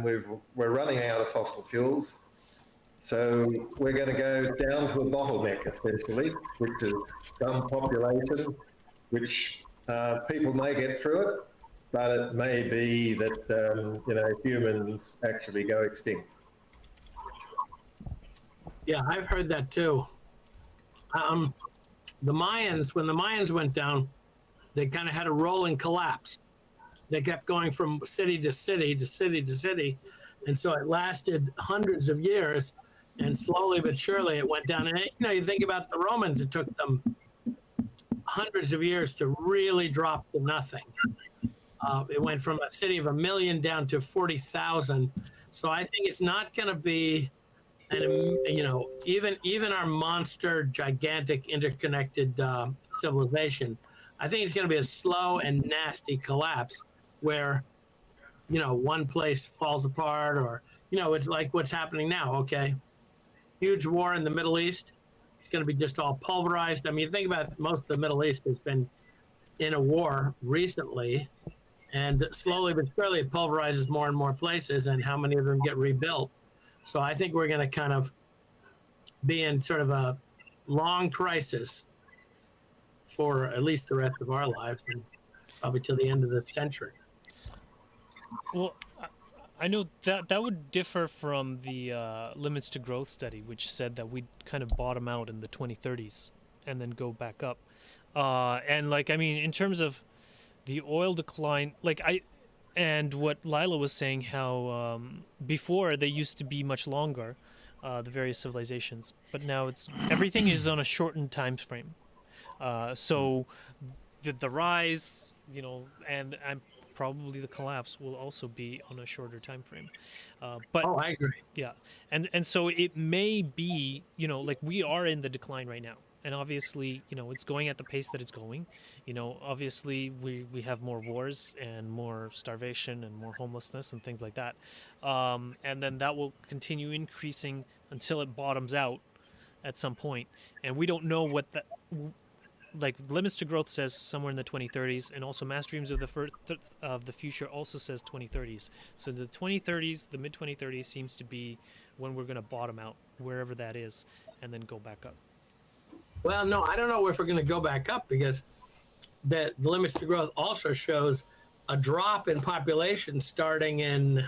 we're running out of fossil fuels. So we're going to go down to a bottleneck, essentially, which is some population, which people may get through it, but it may be that humans actually go extinct. Yeah, I've heard that too. The Mayans, when the Mayans went down, they kind of had a rolling collapse. They kept going from city to city to city to city. And so it lasted hundreds of years, and slowly but surely it went down. And you think about the Romans, it took them hundreds of years to really drop to nothing. It went from a city of 1 million down to 40,000. So I think it's not going to be, even our monster, gigantic, interconnected civilization, I think it's going to be a slow and nasty collapse where, one place falls apart, or, it's like what's happening now. Okay. Huge war in the Middle East. It's going to be just all pulverized. I mean, think about most of the Middle East has been in a war recently, and slowly but surely it pulverizes more and more places, and how many of them get rebuilt. So I think we're going to kind of be in sort of a long crisis for at least the rest of our lives, and probably till the end of the century. Well, I know that would differ from the limits to growth study, which said that we'd kind of bottom out in the 2030s and then go back up. And in terms of the oil decline, and what Lila was saying, how before they used to be much longer, the various civilizations, but now everything is on a shortened time frame. So the rise, and I'm probably the collapse will also be on a shorter time frame. But Oh, I agree. yeah, and so it may be, like we are in the decline right now, and obviously, it's going at the pace that it's going. Obviously we have more wars and more starvation and more homelessness and things like that, and then that will continue increasing until it bottoms out at some point, and we don't know what that. Like limits to growth says somewhere in the 2030s, and also Mass Dreams of the Future also says 2030s. So the 2030s, the mid 2030s seems to be when we're going to bottom out, wherever that is, and then go back up. Well, no, I don't know if we're going to go back up, because the limits to growth also shows a drop in population starting in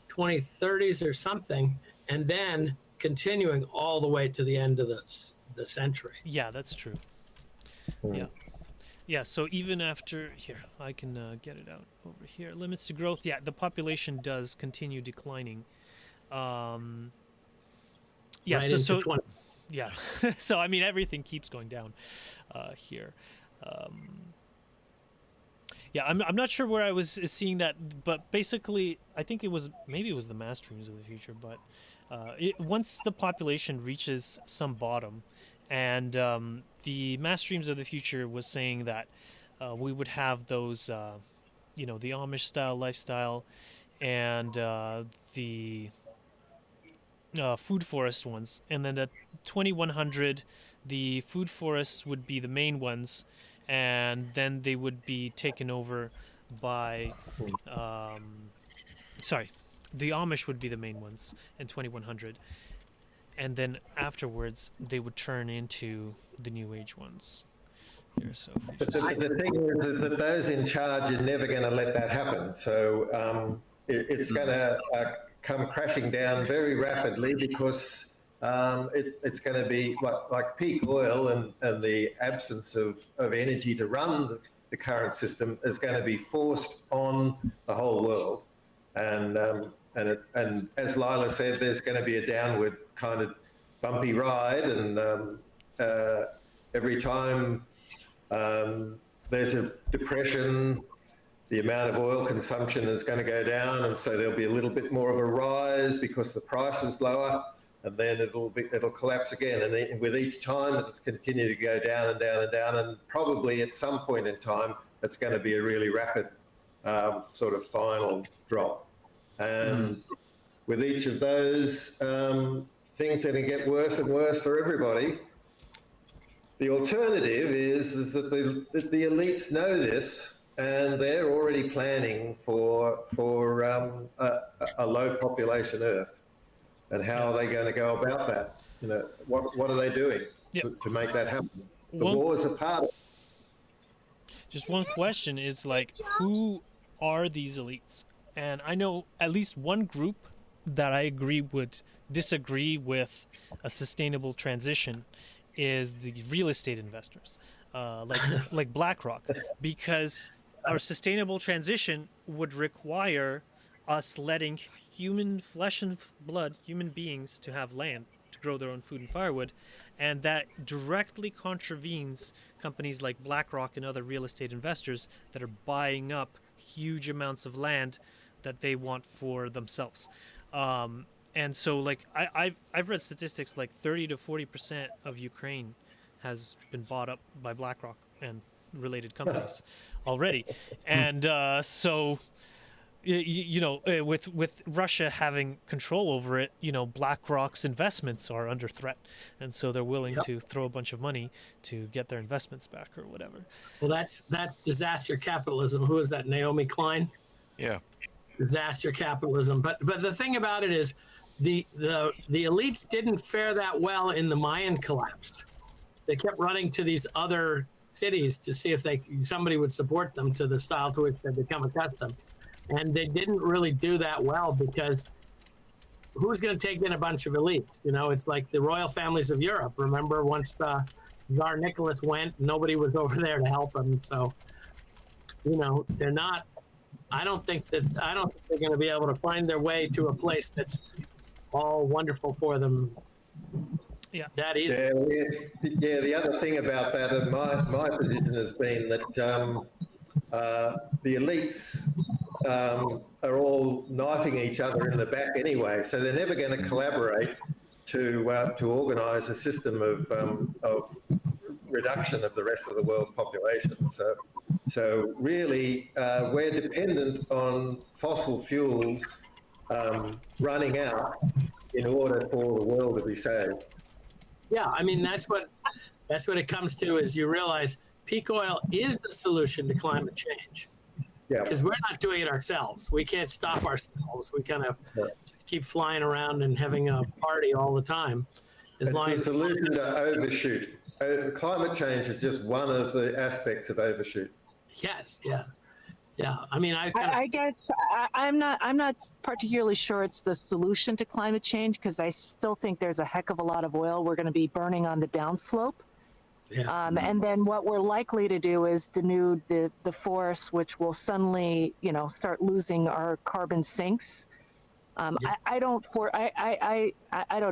2030s or something, and then continuing all the way to the end of the century. Yeah, that's true. Yeah, so even after here, I can get it out over here. Limits to growth. Yeah, the population does continue declining. Yeah, Right into 20. Yeah. So I mean, everything keeps going down here. Yeah, I'm not sure where I was seeing that, but basically, I think maybe it was the Mass Dreams of the Future. But once the population reaches some bottom, and the Mass Dreams of the Future was saying that we would have those, the Amish style lifestyle, and the food forest ones, and then the 2100, the food forests would be the main ones, and then they would be taken over by, the Amish would be the main ones in 2100. And then afterwards, they would turn into the New Age ones. Here, so. But the thing is that those in charge are never going to let that happen. So it's going to come crashing down very rapidly, because it's going to be like peak oil, and the absence of energy to run the current system is going to be forced on the whole world. And as Lila said, there's going to be a downward kind of bumpy ride, and every time there's a depression, the amount of oil consumption is going to go down, and so there'll be a little bit more of a rise because the price is lower, and then it'll collapse again. And then with each time, it'll continue to go down and down and down, and probably at some point in time, it's going to be a really rapid sort of final drop. And with each of those, things are going to get worse and worse for everybody. The alternative is that the elites know this, and they're already planning for a low population Earth. And how are they going to go about that? What are they doing to make that happen? The wars are part of it. Just one question is, like, who are these elites? And I know at least one group that I agree would disagree with a sustainable transition is the real estate investors, like BlackRock, because our sustainable transition would require us letting flesh and blood human beings to have land to grow their own food and firewood, and that directly contravenes companies like BlackRock and other real estate investors that are buying up huge amounts of land that they want for themselves. And so, like, I've read statistics like 30 to 40% of Ukraine has been bought up by BlackRock and related companies already. And so, with Russia having control over it, BlackRock's investments are under threat, and so they're willing to throw a bunch of money to get their investments back or whatever. Well, that's disaster capitalism. Who is that? Naomi Klein? Yeah. Disaster capitalism. But the thing about it is, the elites didn't fare that well in the Mayan collapse. They kept running to these other cities to see if somebody would support them to the style to which they'd become accustomed. And they didn't really do that well, because who's going to take in a bunch of elites? It's like the royal families of Europe. Remember, once Tsar Nicholas went, nobody was over there to help him. So, they're not. I don't think they're going to be able to find their way to a place that's all wonderful for them. Yeah. That is. Yeah. The other thing about that, and my position has been that the elites are all knifing each other in the back anyway, so they're never going to collaborate to organise a system of reduction of the rest of the world's population. So really, we're dependent on fossil fuels running out in order for the world to be saved. Yeah, I mean, that's what it comes to, is you realize peak oil is the solution to climate change. Yeah. Because we're not doing it ourselves. We can't stop ourselves. We kind of just keep flying around and having a party all the time. It's the solution to overshoot. Climate change is just one of the aspects of overshoot. Yes, yeah. Yeah, I mean, I guess I'm not particularly sure it's the solution to climate change, because I still think there's a heck of a lot of oil we're going to be burning on the downslope. Yeah. And then what we're likely to do is denude the forest, which will suddenly, start losing our carbon sinks. I don't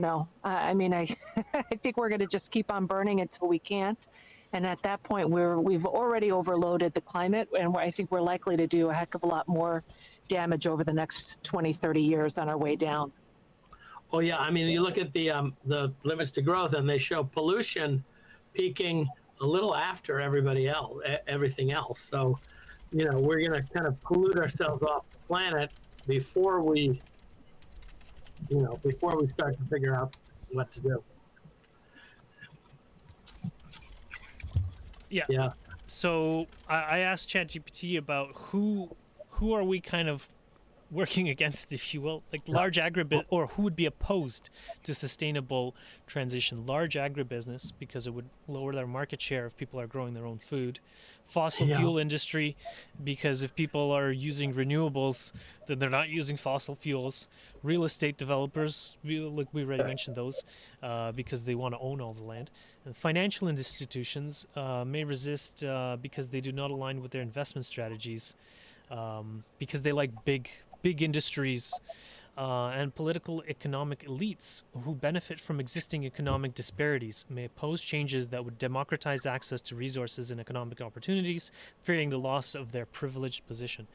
know. I mean, I think we're going to just keep on burning until we can't. And at that point, we've already overloaded the climate, and I think we're likely to do a heck of a lot more damage over the next 20, 30 years on our way down. Oh yeah, I mean, you look at the limits to growth, and they show pollution peaking a little after everything else. So, we're going to kind of pollute ourselves off the planet before we start to figure out what to do. Yeah. Yeah. So I asked ChatGPT about who are we kind of working against, if you will, like large agribusiness, or who would be opposed to sustainable transition. Large agribusiness, because it would lower their market share if people are growing their own food. Fossil fuel industry, because if people are using renewables, then they're not using fossil fuels. Real estate developers, like we already mentioned those, because they want to own all the land. And financial institutions may resist because they do not align with their investment strategies, because they like big industries, and political economic elites who benefit from existing economic disparities may oppose changes that would democratize access to resources and economic opportunities, fearing the loss of their privileged position.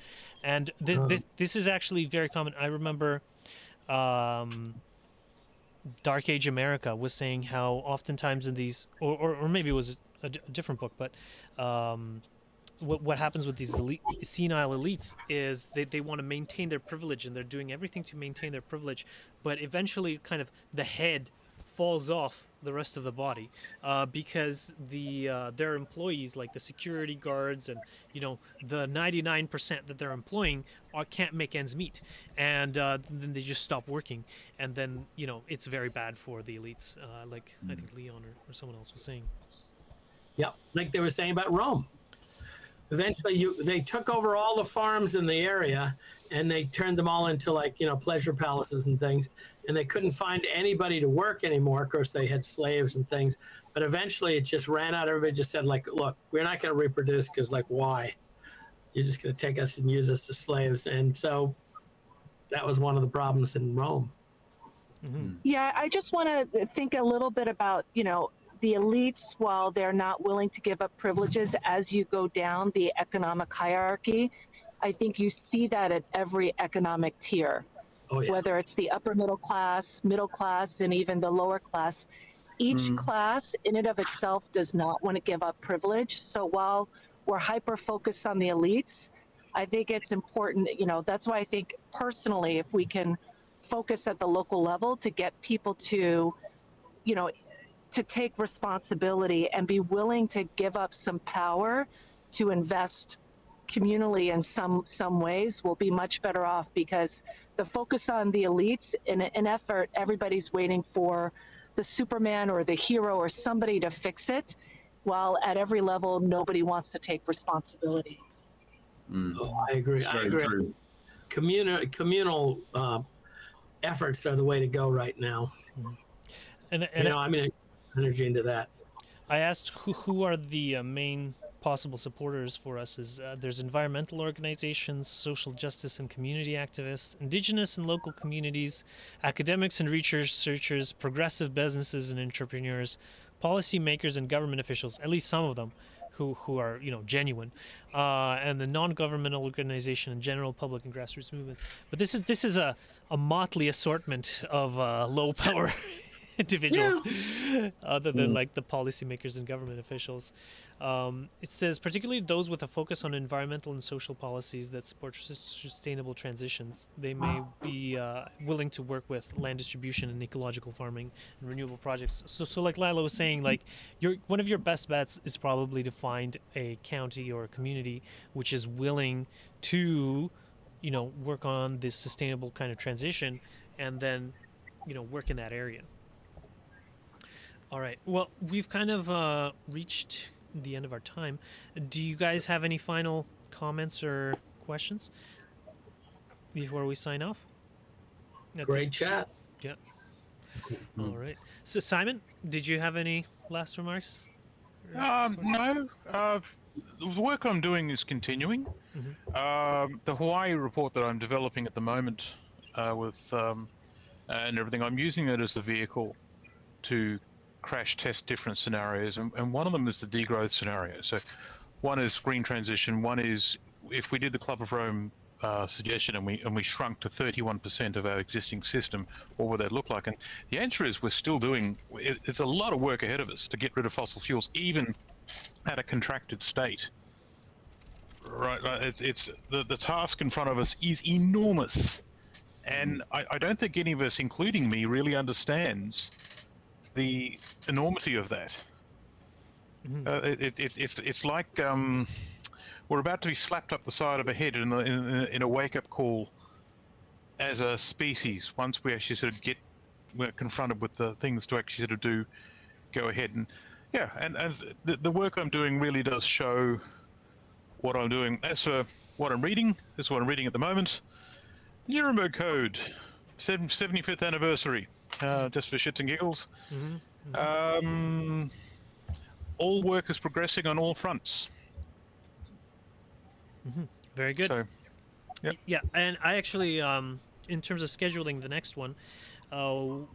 And this is actually very common. I remember Dark Age America was saying how oftentimes in these, or maybe it was a different book, but what happens with these senile elites is they want to maintain their privilege, and they're doing everything to maintain their privilege, but eventually kind of the head falls off the rest of the body, because their employees, like the security guards and the 99% that they're employing, can't make ends meet, and then they just stop working, and then it's very bad for the elites, like I think Leon or someone else was saying. Yeah, like they were saying about Rome. Eventually, they took over all the farms in the area, and they turned them all into pleasure palaces and things. And they couldn't find anybody to work anymore. Of course, they had slaves and things, but eventually it just ran out. Everybody just said, look, we're not going to reproduce because, why? You're just going to take us and use us as slaves. And so that was one of the problems in Rome. Mm-hmm. Yeah, I just want to think a little bit about the elites, while they're not willing to give up privileges as you go down the economic hierarchy. I think you see that at every economic tier, whether it's the upper middle class, and even the lower class. Each class in and of itself does not want to give up privilege. So while we're hyper-focused on the elites, I think it's important, that's why I think personally, if we can focus at the local level to get people to, to take responsibility and be willing to give up some power to invest communally in some ways, we'll be much better off, because the focus on the elites, in an effort, everybody's waiting for the Superman or the hero or somebody to fix it, while at every level, nobody wants to take responsibility. Oh, I agree. I agree. True. Communal efforts are the way to go right now. And energy into that. I asked who are the main possible supporters for us. There's environmental organizations, social justice and community activists, indigenous and local communities, academics and researchers, progressive businesses and entrepreneurs, policymakers and government officials, at least some of them, who are genuine, and the non-governmental organization and general public and grassroots movements. But this is a motley assortment of low power individuals, other than like the policymakers and government officials. It says particularly those with a focus on environmental and social policies that support sustainable transitions. They may be willing to work with land distribution and ecological farming and renewable projects. So like Lila was saying, like one of your best bets is probably to find a county or a community which is willing to, work on this sustainable kind of transition, and then, work in that area. All right. Well, we've kind of reached the end of our time. Do you guys have any final comments or questions before we sign off? Great chat. Yeah. All right. So, Simon, did you have any last remarks? No. The work I'm doing is continuing. The Hawaii report that I'm developing at the moment with and everything, I'm using it as a vehicle to crash test different scenarios, and one of them is the degrowth scenario. So one is green transition, one is if we did the Club of Rome suggestion and we shrunk to 31% of our existing system, what would that look like? And the answer is we're still doing, it's a lot of work ahead of us to get rid of fossil fuels, even at a contracted state. Right, it's the task in front of us is enormous, and I don't think any of us, including me, really understands the enormity of that. It's like we're about to be slapped up the side of a head in a wake-up call as a species. Once we actually sort of we're confronted with the things to actually sort of go ahead and and as the work I'm doing really does show what I'm doing. As for what I'm reading, this is what I'm reading at the moment. Nuremberg Code, 75th anniversary. Just for shits and giggles. All work is progressing on all fronts. Very good. So, yeah, and I actually, in terms of scheduling the next one, so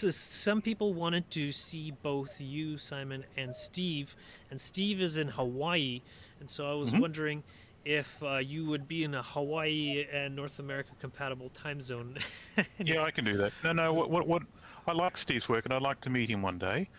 some people wanted to see both you, Simon, and Steve is in Hawaii, and so I was wondering if you would be in a Hawaii and North America compatible time zone. yeah, I can do that. No, what I like Steve's work, and I'd like to meet him one day.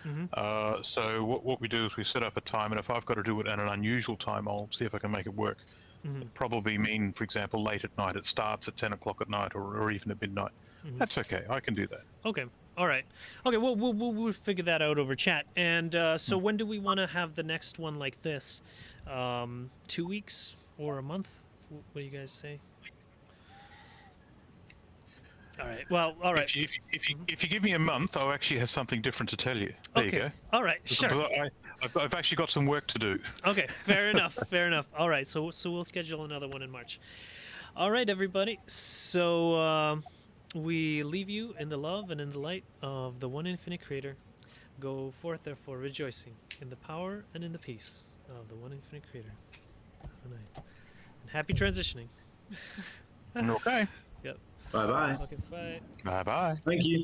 So what we do is we set up a time, and if I've got to do it at an unusual time, I'll see if I can make it work. It'd probably mean, for example, late at night. It starts at 10 o'clock at night, or even at midnight. That's okay. I can do that. Okay. All right. Okay. Well, we'll figure that out over chat. And so when do we want to have the next one like this? 2 weeks or a month? What do you guys say? All right. Well, all right. If you give me a month, I'll actually have something different to tell you. There you go. All right. Sure. I've actually got some work to do. Okay. Fair enough. Fair enough. All right. So we'll schedule another one in March. All right, everybody. So we leave you in the love and in the light of the one infinite Creator. Go forth, therefore, rejoicing in the power and in the peace of the one infinite Creator. Good night. And happy transitioning. Okay. Yep. Bye bye. Okay. Bye. Bye bye. Thank you.